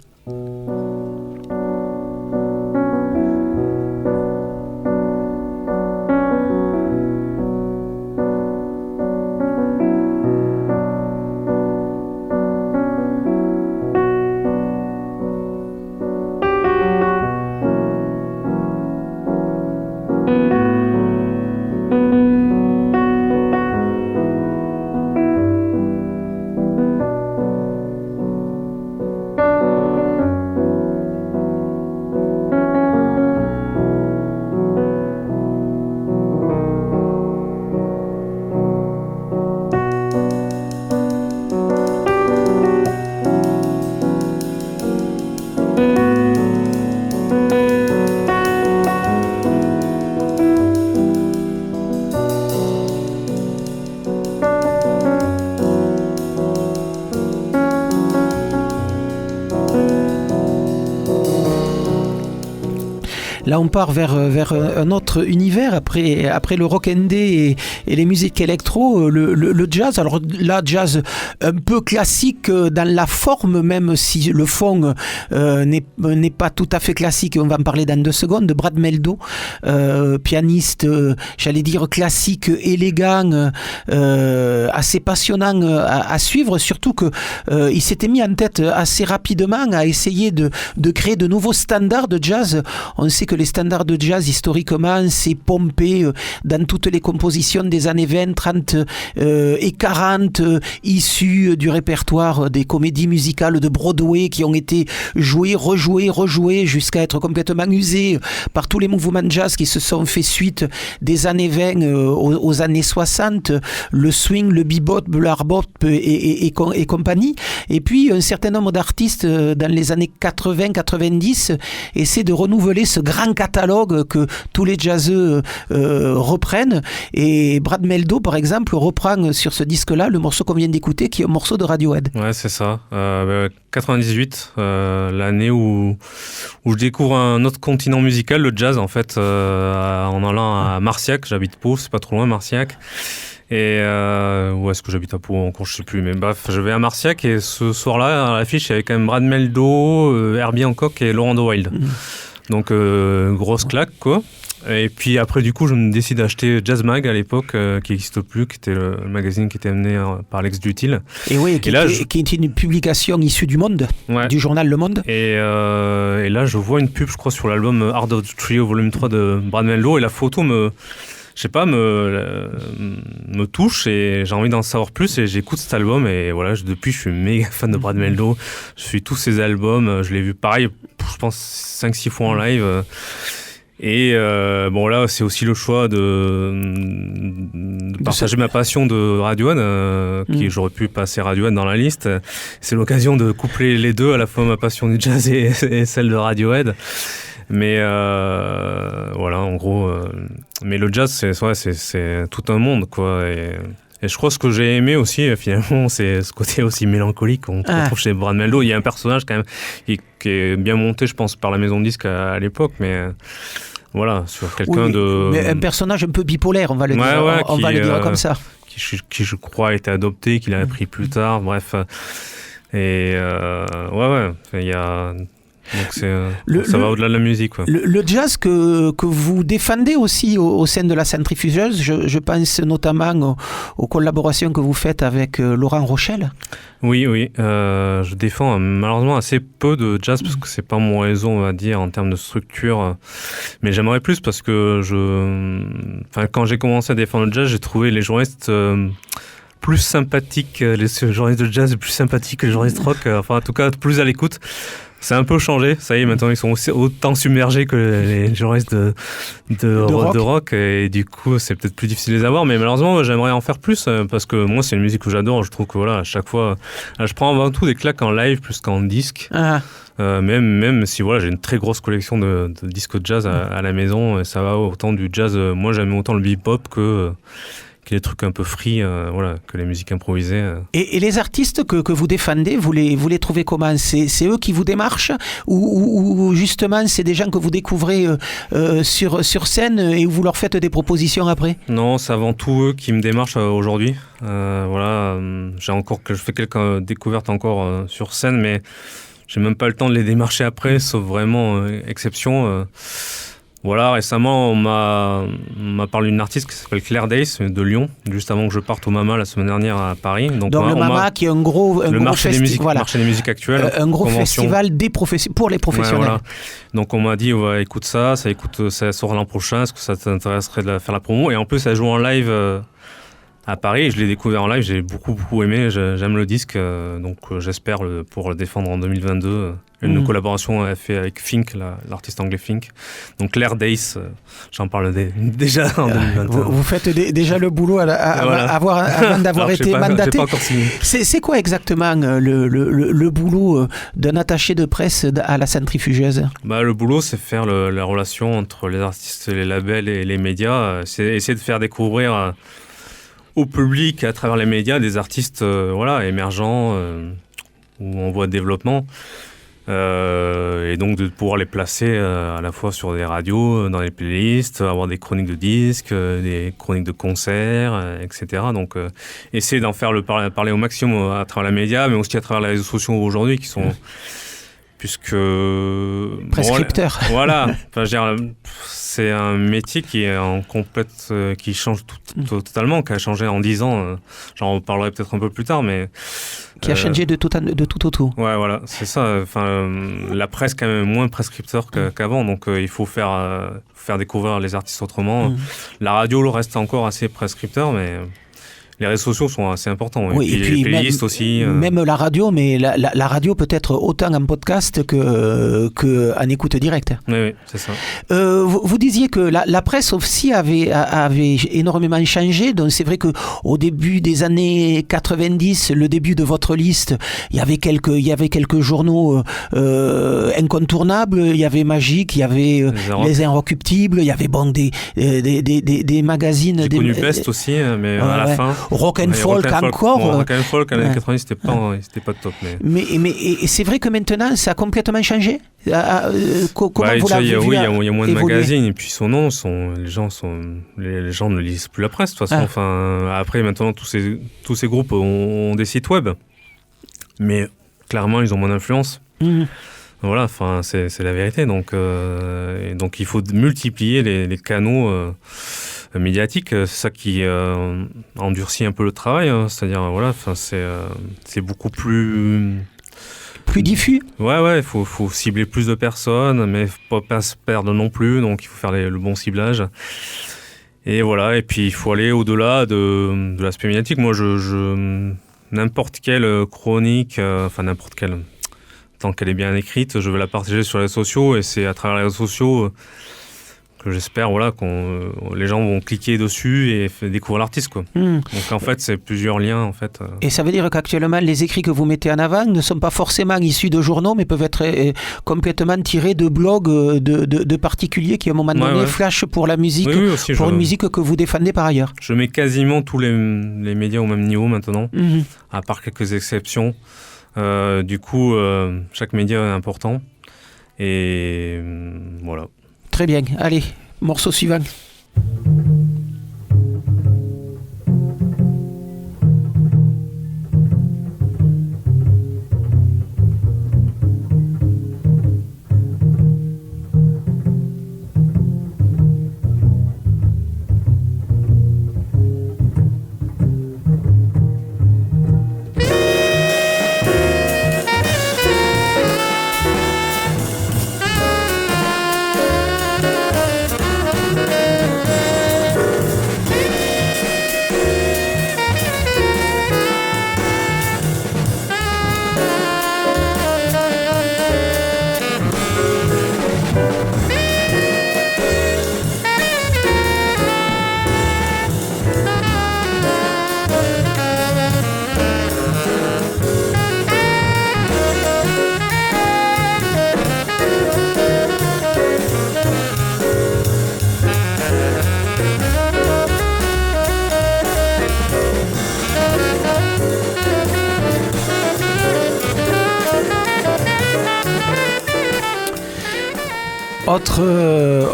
[SPEAKER 1] Là, on part vers un autre univers après le rock indé et les musiques électro, le jazz. Alors là, jazz un peu classique dans la forme, même si le fond n'est pas tout à fait classique. On va en parler dans 2 secondes. De Brad Mehldau, pianiste, j'allais dire classique, élégant, assez passionnant à suivre. Surtout que il s'était mis en tête assez rapidement à essayer de créer de nouveaux standards de jazz. On sait que les standards de jazz, historiquement, c'est pompé dans toutes les compositions des années 20, 30 et 40, issues du répertoire des comédies musicales de Broadway qui ont été jouées, rejouées, jusqu'à être complètement usées par tous les mouvements de jazz qui se sont fait suite des années 20 aux années 60, le swing, le bebop, le hard bop et compagnie. Et puis, un certain nombre d'artistes dans les années 80-90 essaient de renouveler ce grand catalogue que tous les jazzeux reprennent. Et Brad Mehldau, par exemple, reprend sur ce disque-là le morceau qu'on vient d'écouter, qui est un morceau de Radiohead.
[SPEAKER 2] Ouais, c'est ça. 98, l'année où je découvre un autre continent musical, le jazz, en fait, en allant à Marciac. J'habite Pau, c'est pas trop loin, Marciac. Et où est-ce que j'habite à Pau encore, je sais plus, mais bref, je vais à Marciac et ce soir-là, à l'affiche, il y avait quand même Brad Mehldau, Herbie Hancock et Laurent de Wild. Donc grosse claque quoi. Et puis après du coup je me décide d'acheter Jazz Mag à l'époque qui n'existe plus, qui était le magazine qui était amené par Alex Dutil.
[SPEAKER 1] Et oui, qui était une publication issue du Monde, ouais. Du journal Le Monde.
[SPEAKER 2] Et là je vois une pub je crois sur l'album Art of the Trio volume 3 de Brad Mehldau et la photo je sais pas, me touche et j'ai envie d'en savoir plus et j'écoute cet album et voilà, depuis je suis méga fan de Brad Mehldau, je suis tous ses albums, je l'ai vu pareil, je pense 5-6 fois en live et bon là c'est aussi le choix de partager ma passion de Radiohead, qui j'aurais pu passer Radiohead dans la liste, c'est l'occasion de coupler les deux, à la fois ma passion du jazz et celle de Radiohead. Mais voilà, en gros, mais le jazz, c'est tout un monde, quoi. Et je crois que ce que j'ai aimé aussi, finalement, c'est ce côté aussi mélancolique qu'on retrouve chez Brad Mehldau. Il y a un personnage quand même qui est bien monté, je pense, par la maison de disques à l'époque, mais voilà, sur quelqu'un
[SPEAKER 1] mais un personnage un peu bipolaire, on va le dire, on va le dire comme ça.
[SPEAKER 2] Qui, je crois, a été adopté, qu'il a appris plus tard, bref. Et il y a... Donc ça va au-delà de la musique. Quoi.
[SPEAKER 1] Le jazz que vous défendez aussi au sein de la centrifugeuse, je pense notamment aux collaborations que vous faites avec Laurent Rochelle.
[SPEAKER 2] Oui, je défends malheureusement assez peu de jazz parce que c'est pas mon réseau, on va dire, en termes de structure. Mais j'aimerais plus parce que quand j'ai commencé à défendre le jazz, j'ai trouvé les journalistes plus sympathiques, les journalistes de jazz plus sympathiques que les journalistes rock, en tout cas plus à l'écoute. C'est un peu changé, ça y est, maintenant ils sont aussi autant submergés que les journalistes de rock et du coup c'est peut-être plus difficile de les avoir, mais malheureusement j'aimerais en faire plus parce que moi c'est une musique que j'adore, je trouve que voilà, à chaque fois je prends avant tout des claques en live plus qu'en disque. Même si voilà, j'ai une très grosse collection de disques de jazz à la maison, et ça va autant du jazz, moi j'aime autant le bebop que les trucs un peu free, que les musiques improvisées.
[SPEAKER 1] Et les artistes que vous défendez, vous les trouvez comment ? C'est eux qui vous démarchent ou justement c'est des gens que vous découvrez sur scène et vous leur faites des propositions après ?
[SPEAKER 2] Non, c'est avant tout eux qui me démarchent aujourd'hui. Je fais quelques découvertes encore sur scène, mais j'ai même pas le temps de les démarcher après, sauf vraiment exception. Voilà, récemment, on m'a parlé d'une artiste qui s'appelle Claire Dace de Lyon, juste avant que je parte au MAMA la semaine dernière à Paris. Donc
[SPEAKER 1] le MAMA qui est un gros
[SPEAKER 2] marché des musiques actuelles.
[SPEAKER 1] Un gros festival pour les professionnels.
[SPEAKER 2] Voilà. Donc on m'a dit, écoute ça sort l'an prochain, est-ce que ça t'intéresserait de faire la promo ? Et en plus, elle joue en live à Paris, je l'ai découvert en live, j'ai beaucoup aimé, j'aime le disque, donc j'espère pour le défendre en 2022. Une collaboration fait avec Fink, l'artiste anglais Fink. Donc Claire Dace, j'en parle déjà en 2021.
[SPEAKER 1] Vous faites déjà le boulot avant d'avoir été mandaté.
[SPEAKER 2] J'ai pas encore signé.
[SPEAKER 1] C'est quoi exactement le boulot d'un attaché de presse à la centrifugeuse ?
[SPEAKER 2] Le boulot, c'est faire la relation entre les artistes, les labels et les médias. C'est essayer de faire découvrir au public, à travers les médias, des artistes émergents ou en voie de développement. Et donc de pouvoir les placer à la fois sur des radios, dans les playlists, avoir des chroniques de disques, des chroniques de concerts, etc. Donc essayer d'en faire parler au maximum à travers les médias, mais aussi à travers les réseaux sociaux aujourd'hui qui sont... puisque...
[SPEAKER 1] Prescripteur.
[SPEAKER 2] Voilà. C'est un métier qui est qui change totalement, qui a changé en 10 ans. J'en reparlerai peut-être un peu plus tard, mais...
[SPEAKER 1] Qui a changé de tout au tout.
[SPEAKER 2] Ouais, voilà, c'est ça. La presse est quand même moins prescripteur qu'avant, donc il faut faire découvrir les artistes autrement. La radio le reste encore assez prescripteur, mais... Les réseaux sociaux sont assez importants.
[SPEAKER 1] Oui, et puis les playlists aussi. Même la radio, mais la radio peut être autant en podcast qu'en écoute directe.
[SPEAKER 2] Oui, c'est ça.
[SPEAKER 1] Vous disiez que la presse aussi avait énormément changé. Donc c'est vrai qu'au début des années 90, le début de votre liste, il y avait quelques journaux incontournables. Il y avait Magic, il y avait Les Inrecuptibles, il y avait des magazines.
[SPEAKER 2] J'ai connu Pest aussi, mais à la fin.
[SPEAKER 1] Rock and folk encore.
[SPEAKER 2] Rock and folk en 90, c'était pas top. Mais
[SPEAKER 1] c'est vrai que maintenant, ça a complètement changé. Comment vous l'avez vu?
[SPEAKER 2] Oui, il y a moins de magazines. Et puis son nom, les gens ne lisent plus la presse. De toute façon, après, maintenant, tous ces groupes ont des sites web. Mais clairement, ils ont moins d'influence. Voilà, c'est la vérité. Donc il faut multiplier les canaux médiatiques. C'est ça qui endurcit un peu le travail. C'est-à-dire, c'est beaucoup plus
[SPEAKER 1] diffus.
[SPEAKER 2] Ouais, il faut cibler plus de personnes, mais faut pas se perdre non plus. Donc il faut faire le bon ciblage. Et voilà, et puis il faut aller au-delà de l'aspect médiatique. Moi, n'importe quelle chronique, n'importe quelle, tant qu'elle est bien écrite, je vais la partager sur les réseaux sociaux, et c'est à travers les réseaux sociaux que j'espère les gens vont cliquer dessus et découvrir l'artiste, quoi. Donc en fait, c'est plusieurs liens, en fait.
[SPEAKER 1] Et ça veut dire qu'actuellement, les écrits que vous mettez en avant ne sont pas forcément issus de journaux, mais peuvent être complètement tirés de blogs de particuliers qui, à un moment donné, flashent pour la musique,
[SPEAKER 2] aussi,
[SPEAKER 1] pour une musique que vous défendez par ailleurs.
[SPEAKER 2] Je mets quasiment tous les médias au même niveau maintenant, à part quelques exceptions. Du coup, chaque média est important. Et voilà.
[SPEAKER 1] Très bien. Allez, morceau suivant.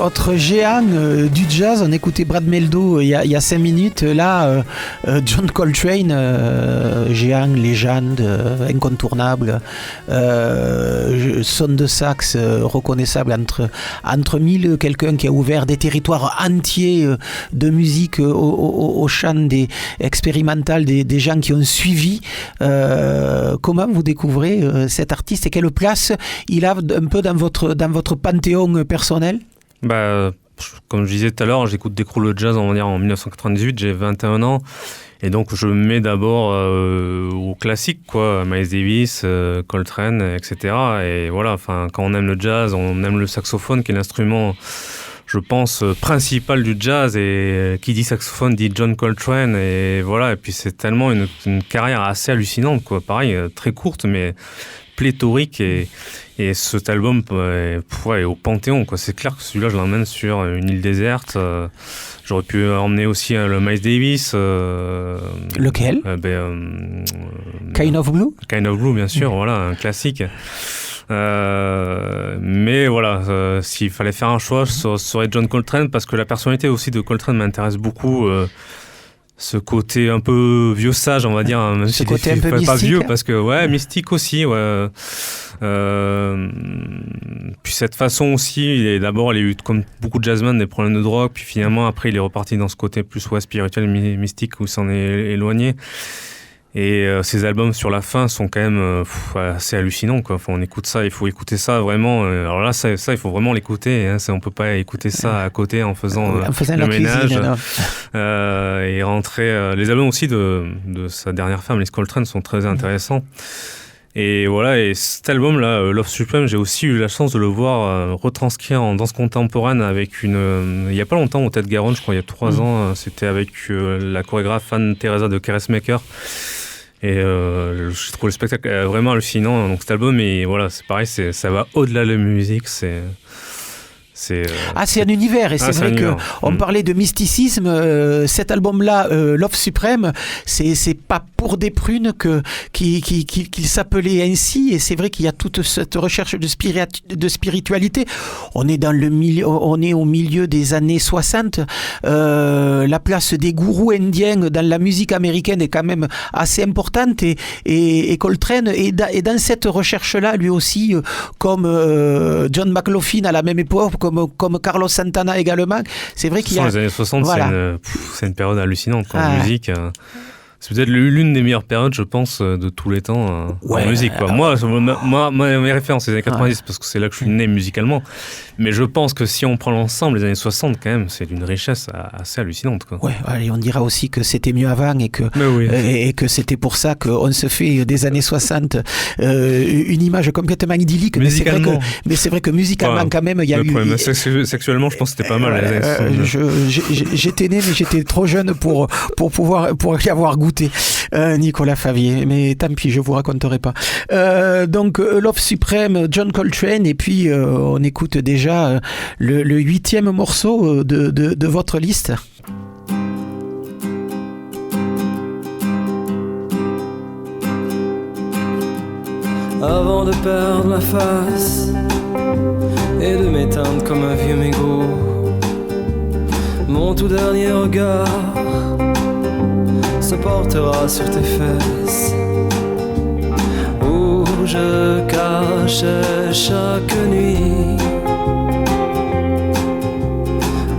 [SPEAKER 1] Autre géant du jazz, on écoutait Brad Mehldau il y a 5 minutes. Là, John Coltrane, géant, légende, incontournable, son de sax reconnaissable entre mille, quelqu'un qui a ouvert des territoires entiers de musique au chant expérimental des gens qui ont suivi. Comment vous découvrez cet artiste et quelle place il a un peu dans votre panthéon personnel?
[SPEAKER 2] Comme je disais tout à l'heure, j'écoute des crews de jazz en 1998, j'ai 21 ans. Et donc je me mets d'abord aux classiques, quoi, Miles Davis, Coltrane, etc. Et voilà, quand on aime le jazz, on aime le saxophone, qui est l'instrument, je pense, principal du jazz. Et qui dit saxophone dit John Coltrane. Et voilà, et puis c'est tellement une carrière assez hallucinante, quoi. Pareil, très courte, mais pléthorique. Et cet album est au Panthéon, quoi. C'est clair que celui-là, je l'emmène sur une île déserte. J'aurais pu emmener aussi le Miles Davis.
[SPEAKER 1] Lequel Kind of Blue.
[SPEAKER 2] Kind of Blue, bien sûr, voilà, un classique. Mais voilà, s'il fallait faire un choix, ce serait John Coltrane, parce que la personnalité aussi de Coltrane m'intéresse beaucoup. Ce côté un peu vieux sage, on va dire, même
[SPEAKER 1] ce côté un peu mystique,
[SPEAKER 2] pas vieux, parce que mystique aussi, ouais. Puis cette façon aussi, d'abord il a eu, comme beaucoup de jazzmen, des problèmes de drogue, puis finalement après il est reparti dans ce côté plus spirituel, mystique, où il s'en est éloigné. Et ces albums sur la fin sont quand même assez hallucinants, quoi. On écoute ça, il faut écouter ça vraiment. Alors là, ça il faut vraiment l'écouter, hein. On peut pas écouter ça à côté en faisant le ménage. Et rentrer. Les albums aussi de sa dernière femme, Liz Coltrane, sont très intéressants. Et voilà, et cet album-là, Love Supreme, j'ai aussi eu la chance de le voir retranscrire en danse contemporaine avec il y a pas longtemps, au Tête Garonne, je crois, il y a 3 ans, c'était avec la chorégraphe Anne-Theresa de Keresmaker. Et je trouve le spectacle vraiment hallucinant. Donc cet album, et voilà, c'est pareil, ça va au-delà de la musique, c'est
[SPEAKER 1] un univers, et c'est vrai qu'on parlait de mysticisme. Cet album-là, Love Supreme, c'est pas pour des prunes qu'il s'appelait ainsi, et c'est vrai qu'il y a toute cette recherche de spiritualité. On est au milieu des années 60. La place des gourous indiens dans la musique américaine est quand même assez importante, et Coltrane est dans cette recherche-là, lui aussi, comme John McLaughlin à la même époque, comme Carlos Santana également. C'est vrai qu'il y a...
[SPEAKER 2] Les années 60, voilà. C'est une période hallucinante en musique. C'est peut-être l'une des meilleures périodes, je pense, de tous les temps en musique, quoi. Moi, mes références, c'est les années 90, parce que c'est là que je suis né musicalement. Mais je pense que si on prend l'ensemble, les années 60, quand même, c'est d'une richesse assez hallucinante, quoi.
[SPEAKER 1] Ouais, allez, on dira aussi que c'était mieux avant et que c'était pour ça qu'on se fait des années 60 une image complètement idyllique.
[SPEAKER 2] Musicalement.
[SPEAKER 1] Mais c'est vrai que musicalement, quand même, il y a eu...
[SPEAKER 2] Sexuellement, je pense que c'était pas mal, les années
[SPEAKER 1] 60. J'étais né, mais j'étais trop jeune pour y avoir goûté, Nicolas Favier. Mais tant pis, je vous raconterai pas. Donc, Love Supreme, John Coltrane, et puis on écoute déjà le 8e morceau de votre liste.
[SPEAKER 5] Avant de perdre ma face et de m'éteindre comme un vieux mégot, mon tout dernier regard se portera sur tes fesses, où je cachais chaque nuit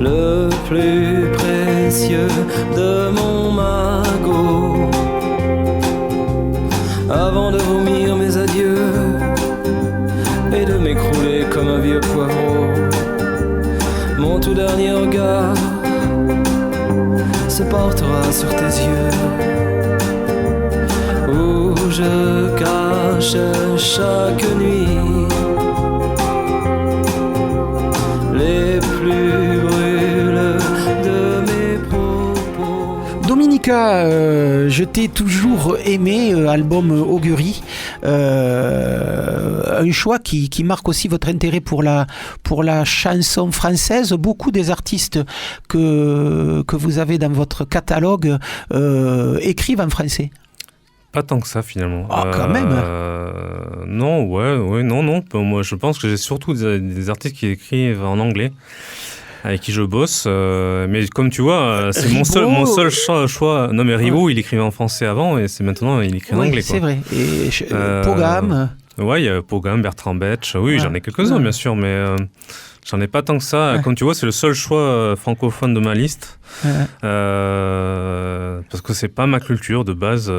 [SPEAKER 5] le plus précieux de mon magot. Avant de vomir mes adieux et de m'écrouler comme un vieux poivreau, mon tout dernier regard se portera sur tes yeux, où je cache chaque nuit les plus brûlés de mes propos.
[SPEAKER 1] Dominica, je t'ai toujours aimé, album Augury, un choix qui marque aussi votre intérêt pour la chanson française. Beaucoup des artistes que vous avez dans votre catalogue écrivent en français.
[SPEAKER 2] Pas tant que ça, finalement.
[SPEAKER 1] Ah, quand même.
[SPEAKER 2] Non. Moi, je pense que j'ai surtout des artistes qui écrivent en anglais, avec qui je bosse. Mais comme tu vois, c'est mon seul choix. Non, mais Ribot, il écrivait en français avant, et c'est maintenant, il écrit en anglais, quoi.
[SPEAKER 1] C'est vrai. Et Pogam.
[SPEAKER 2] Ouais, il y a Pogam, Bertrand Betch. Oui, j'en ai quelques-uns, bien sûr, mais j'en ai pas tant que ça. Comme tu vois, c'est le seul choix francophone de ma liste. Parce que c'est pas ma culture de base.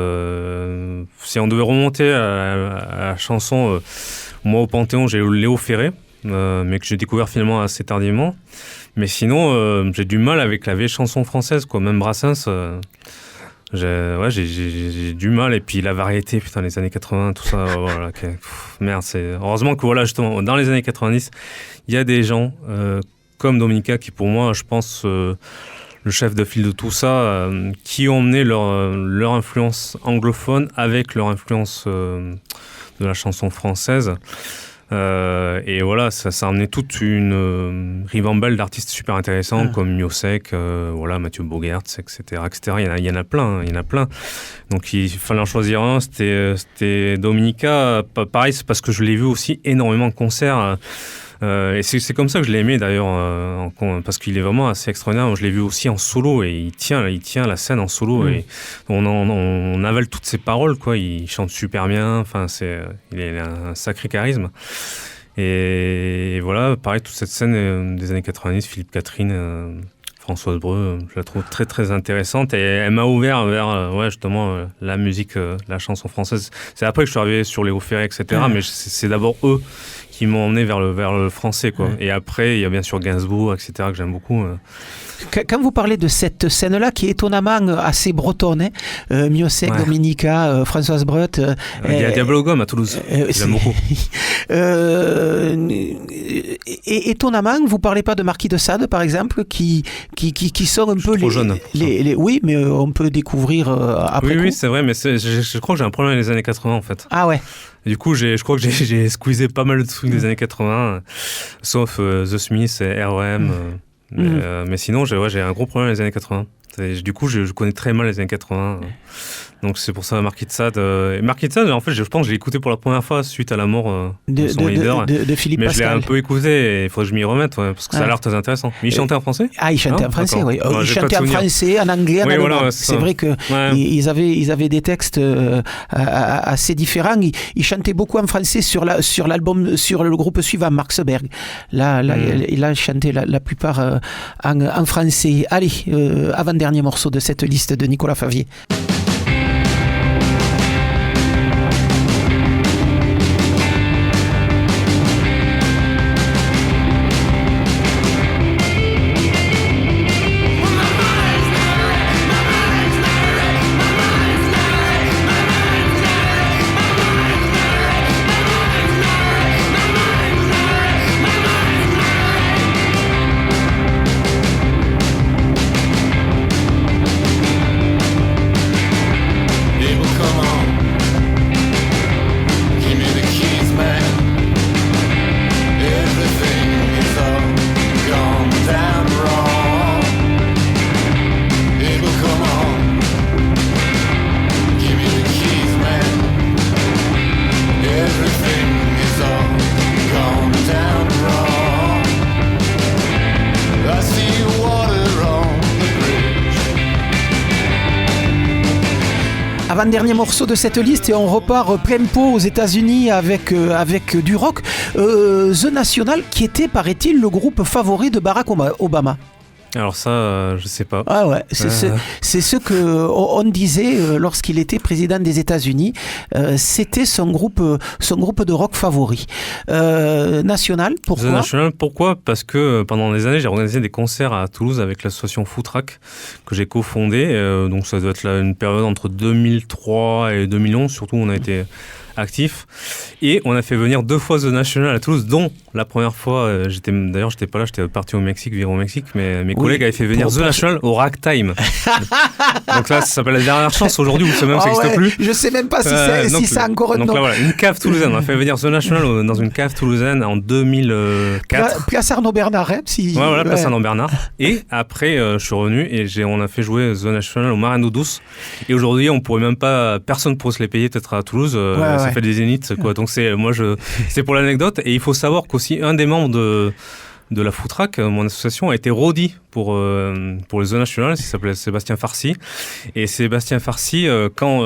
[SPEAKER 2] Si on devait remonter à la chanson, moi au Panthéon, j'ai Léo Ferré, mais que j'ai découvert finalement assez tardivement. Mais sinon, j'ai du mal avec la vieille chanson française, quoi. Même Brassens, j'ai du mal. Et puis la variété, putain, les années 80, tout ça, voilà. Merde, heureusement que voilà, justement, dans les années 90, il y a des gens comme Dominica qui, pour moi, je pense, le chef de file de tout ça, qui ont emmené leur influence anglophone avec leur influence de la chanson française. Et voilà, ça a amené toute une ribambelle d'artistes super intéressants comme Miossec, voilà, Mathieu Bogertz, etc. Il y en a plein. Donc il fallait en choisir un. C'était Dominica. Pareil, c'est parce que je l'ai vu aussi énormément de concerts. Et c'est comme ça que je l'ai aimé d'ailleurs, parce qu'il est vraiment assez extraordinaire. Je l'ai vu aussi en solo et il tient la scène en solo et on avale toutes ses paroles, quoi. Il chante super bien. Enfin, il a un sacré charisme. Et voilà, pareil, toute cette scène des années 90, Philippe Catherine, Françoise Breu, je la trouve très très intéressante et elle m'a ouvert vers justement la musique, la chanson française. C'est après que je suis arrivé sur Léo Ferré, etc. Mais c'est d'abord eux qui m'ont emmené vers le français, quoi. Et après, il y a bien sûr Gainsbourg, etc., que j'aime beaucoup.
[SPEAKER 1] Quand vous parlez de cette scène-là, qui est étonnamment assez bretonne, Miossec, Dominica, Françoise Breu...
[SPEAKER 2] Il y a Diablo Gomme à Toulouse, j'aime beaucoup.
[SPEAKER 1] Et étonnamment, vous ne parlez pas de Marquis de Sade, par exemple, qui sont un peu...
[SPEAKER 2] Trop jeune.
[SPEAKER 1] Oui, mais on peut découvrir après coup. Oui,
[SPEAKER 2] c'est vrai, mais je crois que j'ai un problème avec les années 80, en fait.
[SPEAKER 1] Ah ouais.
[SPEAKER 2] Du coup, je crois que j'ai squeezé pas mal de trucs des années 80, sauf The Smiths et R.O.M. Mais sinon, j'ai un gros problème avec les années 80. Du coup, je connais très mal les années 80. Donc c'est pour ça Marquis de Sade. Marquis de Sade, en fait, je pense que je l'ai écouté pour la première fois suite à la mort de son leader.
[SPEAKER 1] De Philippe
[SPEAKER 2] mais
[SPEAKER 1] Pascal.
[SPEAKER 2] Je l'ai un peu écouté et il faudrait que je m'y remette, parce que ça a l'air très intéressant. Mais il chantait en français ?
[SPEAKER 1] Ah, il chantait en français, oui. Il chantait en français, en anglais, en allemand. Voilà, c'est vrai qu'ils avaient des textes assez différents. Ils chantaient beaucoup en français sur l'album, sur le groupe suivant, Marxberg. Là, il a chanté la plupart en français. Allez, avant-dernier morceau de cette liste de Nicolas Favier. Avant-dernier morceau de cette liste et on repart plein pot aux États-Unis avec du rock. The National, qui était, paraît-il, le groupe favori de Barack Obama.
[SPEAKER 2] Alors ça, je sais pas.
[SPEAKER 1] Ah ouais, c'est ce que on disait lorsqu'il était président des États-Unis. C'était son groupe de rock favori. National, pourquoi ?
[SPEAKER 2] The National, pourquoi ? Parce que pendant des années, j'ai organisé des concerts à Toulouse avec l'association Footrack que j'ai cofondée. Donc ça doit être là une période entre 2003 et 2011. Surtout, on a été actif et on a fait venir 2 fois The National à Toulouse, dont la première fois j'étais pas là, j'étais parti au Mexique, vivre au Mexique, mais mes collègues avaient fait venir The National au Ragtime. Donc là ça s'appelle La Dernière Chance aujourd'hui, ou ça même ça n'existe plus.
[SPEAKER 1] Je sais même pas si ça a encore un nom.
[SPEAKER 2] Donc là voilà, une cave toulousaine, on a fait venir The National dans une cave toulousaine en 2004.
[SPEAKER 1] Place Arnaud Bernard,
[SPEAKER 2] Place Arnaud Bernard. Et après je suis revenu et on a fait jouer The National au Marano Douce, et aujourd'hui personne pourrait se les payer peut-être à Toulouse. Ça fait des zéniths, quoi. Donc c'est pour l'anecdote. Et il faut savoir qu'aussi un des membres de la Footrack, mon association, a été roadie pour les The National, il s'appelait Sébastien Farcy. Et Sébastien Farcy, quand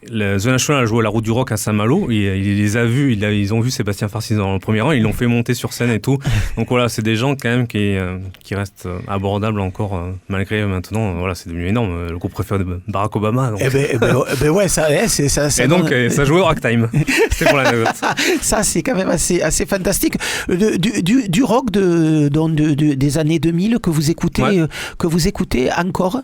[SPEAKER 2] The National a joué à la Route du Rock à Saint-Malo, il les a vus, ils ont vu Sébastien Farcy dans le premier rang, ils l'ont fait monter sur scène et tout. Donc voilà, c'est des gens quand même qui restent abordables encore, malgré maintenant, voilà, c'est devenu énorme, le groupe préféré de Barack Obama. Donc.
[SPEAKER 1] Ouais, ça.
[SPEAKER 2] Et donc, ça jouait au Ragtime. C'était pour l'anecdote.
[SPEAKER 1] Ça, c'est quand même assez fantastique. Du rock des années 2000 que vous écoutez encore.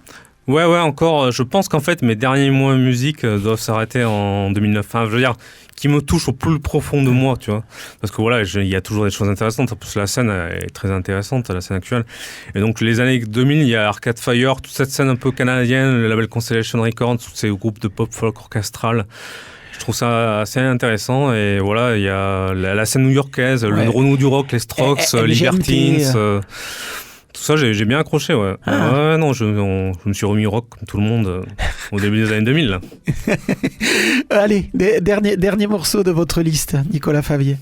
[SPEAKER 2] Ouais, encore. Je pense qu'en fait, mes derniers mois de musique doivent s'arrêter en 2009. Enfin, je veux dire, qui me touche au plus profond de moi, tu vois. Parce que voilà, il y a toujours des choses intéressantes. En plus, la scène est très intéressante, la scène actuelle. Et donc, les années 2000, il y a Arcade Fire, toute cette scène un peu canadienne, le label Constellation Records, tous ces groupes de pop folk orchestral. Je trouve ça assez intéressant. Et voilà, il y a la scène new-yorkaise, le renouveau du rock, les Strokes, Libertines. Tout ça, j'ai bien accroché, ouais. Non, je me suis remis rock comme tout le monde au début des années 2000. Là.
[SPEAKER 1] Allez, dernier morceau de votre liste, Nicolas Favier.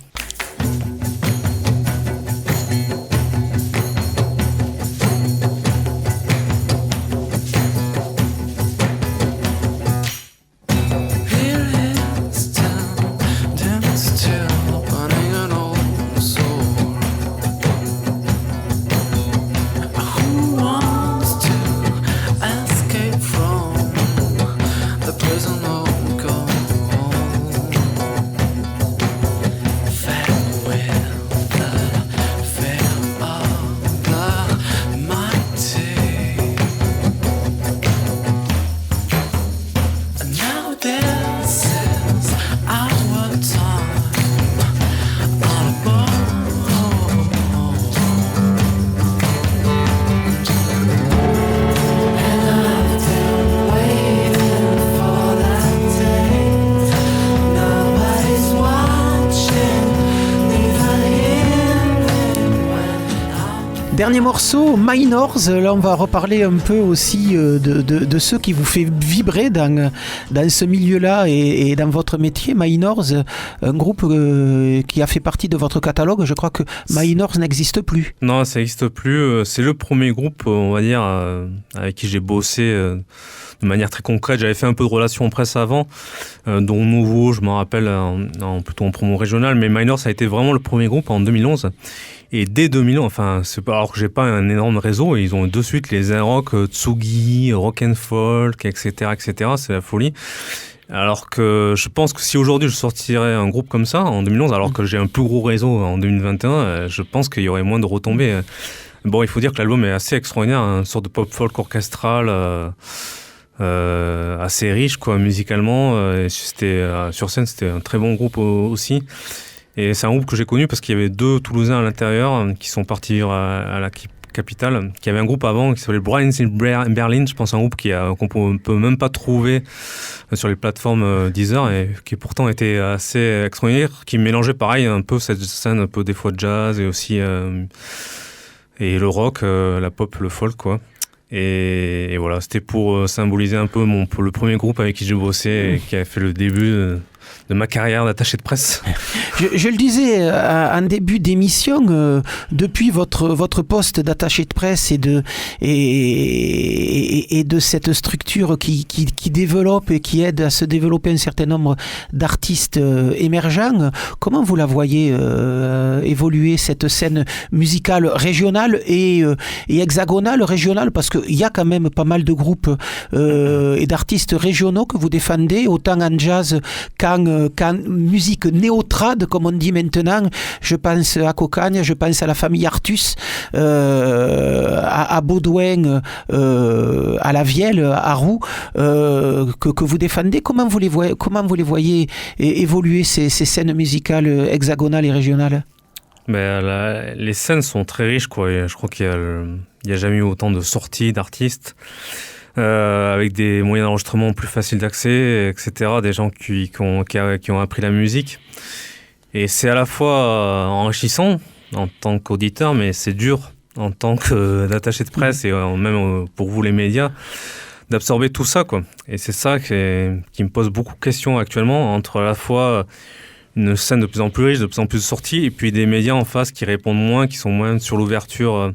[SPEAKER 1] Dernier morceau, Minors. Là, on va reparler un peu aussi de ceux qui vous fait vibrer dans ce milieu-là et dans votre métier. Minors, un groupe qui a fait partie de votre catalogue. Je crois que Minors n'existe plus.
[SPEAKER 2] Non, ça n'existe plus. C'est le premier groupe, on va dire, avec qui j'ai bossé de manière très concrète. J'avais fait un peu de relations presse avant, dont Nouveau, je m'en rappelle, plutôt en promo régionale. Mais Minors a été vraiment le premier groupe en 2011. Et dès 2000, enfin, alors que j'ai pas un énorme réseau, ils ont de suite les Rock, Tsugi, Rock and Folk, etc., c'est la folie. Alors que je pense que si aujourd'hui je sortirais un groupe comme ça, en 2011, alors que j'ai un plus gros réseau en 2021, je pense qu'il y aurait moins de retombées. Bon, il faut dire que l'album est assez extraordinaire, une sorte de pop folk orchestral, assez riche, quoi, musicalement. Et sur scène, c'était un très bon groupe aussi. Et c'est un groupe que j'ai connu parce qu'il y avait 2 Toulousains à l'intérieur qui sont partis vivre à la capitale, qui avait un groupe avant qui s'appelait Brian in Berlin, je pense un groupe qu'on peut même pas trouver sur les plateformes Deezer et qui pourtant était assez extraordinaire, qui mélangeait pareil un peu cette scène un peu des fois jazz et aussi et le rock, la pop, le folk, quoi. Et voilà, c'était pour symboliser un peu le premier groupe avec qui j'ai bossé et qui a fait le début ma carrière d'attaché de presse.
[SPEAKER 1] Je le disais en début d'émission, depuis votre poste d'attaché de presse et de cette structure qui développe et qui aide à se développer un certain nombre d'artistes émergents, comment vous la voyez évoluer cette scène musicale régionale et hexagonale, régionale, parce qu'il y a quand même pas mal de groupes et d'artistes régionaux que vous défendez, autant en jazz qu'en musique néo-trad, comme on dit maintenant. Je pense à Cocagne, je pense à la famille Artus, à Baudouin, à La Vielle, à Roux, que vous défendez. Comment vous les voyez évoluer ces scènes musicales hexagonales et régionales?
[SPEAKER 2] Les scènes sont très riches, quoi. Et je crois qu'il n'y a jamais eu autant de sorties d'artistes. Avec des moyens d'enregistrement plus faciles d'accès, etc. Des gens qui ont appris la musique. Et c'est à la fois enrichissant en tant qu'auditeur, mais c'est dur en tant qu'attaché de presse et même pour vous les médias d'absorber tout ça, quoi. Et c'est ça qui me pose beaucoup de questions actuellement, entre à la fois une scène de plus en plus riche, de plus en plus de sorties, et puis des médias en face qui répondent moins, qui sont moins sur l'ouverture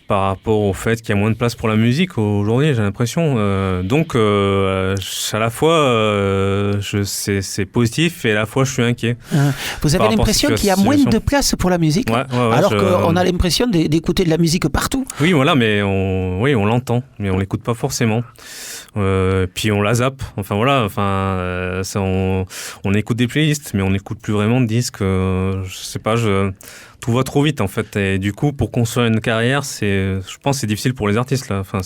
[SPEAKER 2] par rapport au fait qu'il y a moins de place pour la musique aujourd'hui, j'ai l'impression. Donc, à la fois, c'est positif et à la fois, je suis inquiet.
[SPEAKER 1] Vous avez l'impression qu'il y a moins de place pour la musique, alors qu'on a l'impression d'écouter de la musique partout.
[SPEAKER 2] Oui, voilà, mais on l'entend, mais on l'écoute pas forcément. Puis on la zappe. Enfin voilà, on écoute des playlists, mais on n'écoute plus vraiment de disques. Je sais pas, tout va trop vite en fait. Et du coup, pour construire une carrière, je pense que c'est difficile pour les artistes là. Enfin,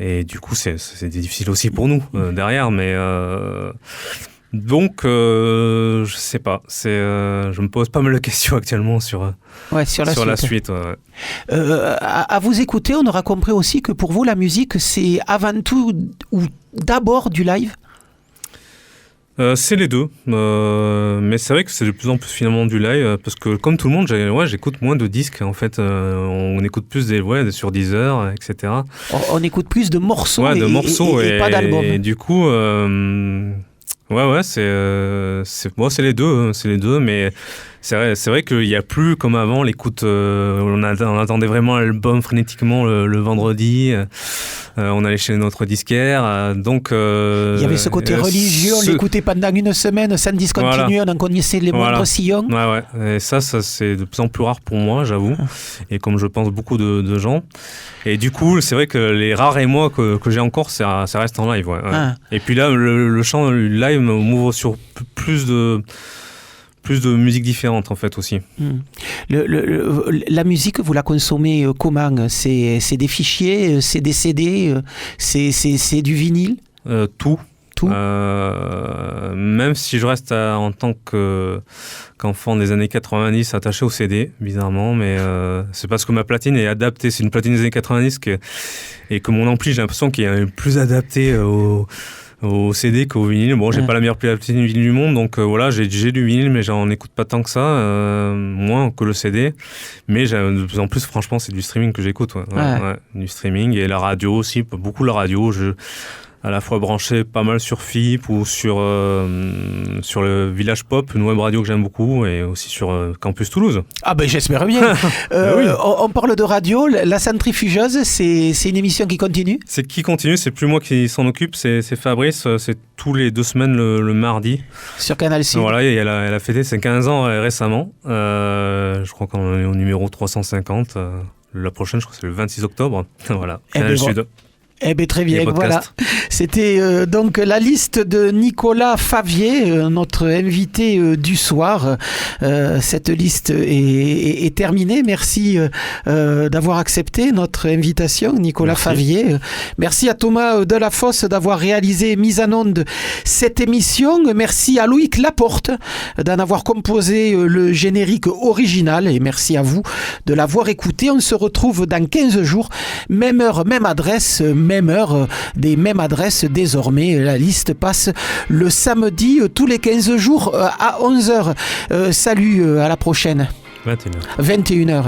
[SPEAKER 2] et du coup, c'est difficile aussi pour nous derrière. Mais donc, je sais pas. Je me pose pas mal de questions actuellement sur la suite.
[SPEAKER 1] À vous écouter, on aura compris aussi que pour vous, la musique, c'est avant tout ou d'abord du live.
[SPEAKER 2] C'est les deux, mais c'est vrai que c'est de plus en plus finalement du live, parce que comme tout le monde, j'écoute moins de disques en fait. On écoute plus sur Deezer, etc.
[SPEAKER 1] On écoute plus de morceaux,
[SPEAKER 2] et
[SPEAKER 1] pas d'albums.
[SPEAKER 2] Et du coup, c'est les deux, mais c'est vrai qu'il n'y a plus comme avant l'écoute. On attendait vraiment l'album frénétiquement le vendredi. On allait chez notre disquaire, donc...
[SPEAKER 1] il y avait ce côté religieux, on l'écoutait pendant une semaine sans discontinuer, on en connaissait les moindres sillons.
[SPEAKER 2] Et ça c'est de plus en plus rare pour moi, j'avoue, et comme je pense beaucoup de gens. Et du coup, c'est vrai que les rares émois que j'ai encore, ça reste en live. Et puis là, le chant live m'ouvre sur plus de musique différente en fait aussi.
[SPEAKER 1] La musique, vous la consommez comment? C'est des fichiers, c'est des CD, c'est du vinyle?
[SPEAKER 2] Tout. Même si je reste en tant qu'enfant des années 90 attaché au CD, bizarrement, mais c'est parce que ma platine est adaptée. C'est une platine des années 90 et que mon ampli, j'ai l'impression qu'il est plus adapté au CD qu'au vinyle. Bon, j'ai pas la meilleure platine vinyle du monde, donc voilà, j'ai du vinyle, mais j'en écoute pas tant que ça, moins que le CD. Mais de plus en plus, franchement, c'est du streaming que j'écoute. Du streaming et la radio aussi, beaucoup la radio. À la fois branché pas mal sur FIP ou sur le Village Pop, une web radio que j'aime beaucoup, et aussi sur Campus Toulouse.
[SPEAKER 1] Ah ben j'espère bien. Oui. On parle de radio, la centrifugeuse, c'est une émission qui continue? C'est
[SPEAKER 2] plus moi qui s'en occupe, c'est Fabrice, c'est tous les 2 semaines le mardi.
[SPEAKER 1] Sur Canal Sud.
[SPEAKER 2] Voilà, et elle a fêté ses 15 ans récemment. Je crois qu'on est au numéro 350. La prochaine, je crois que c'est le 26 octobre. Voilà, Canal Sud.
[SPEAKER 1] Eh bien, très bien, voilà. C'était donc la liste de Nicolas Favier, notre invité du soir. Cette liste est terminée. Merci d'avoir accepté notre invitation, Nicolas Favier. Merci à Thomas Delafosse d'avoir réalisé mise en onde cette émission. Merci à Loïc Laporte d'en avoir composé le générique original. Et merci à vous de l'avoir écouté. On se retrouve dans 15 jours. Même heure, même adresse, même heure, des mêmes adresses désormais. La liste passe le samedi tous les 15 jours à 11h. Salut, à la prochaine.
[SPEAKER 2] 21h.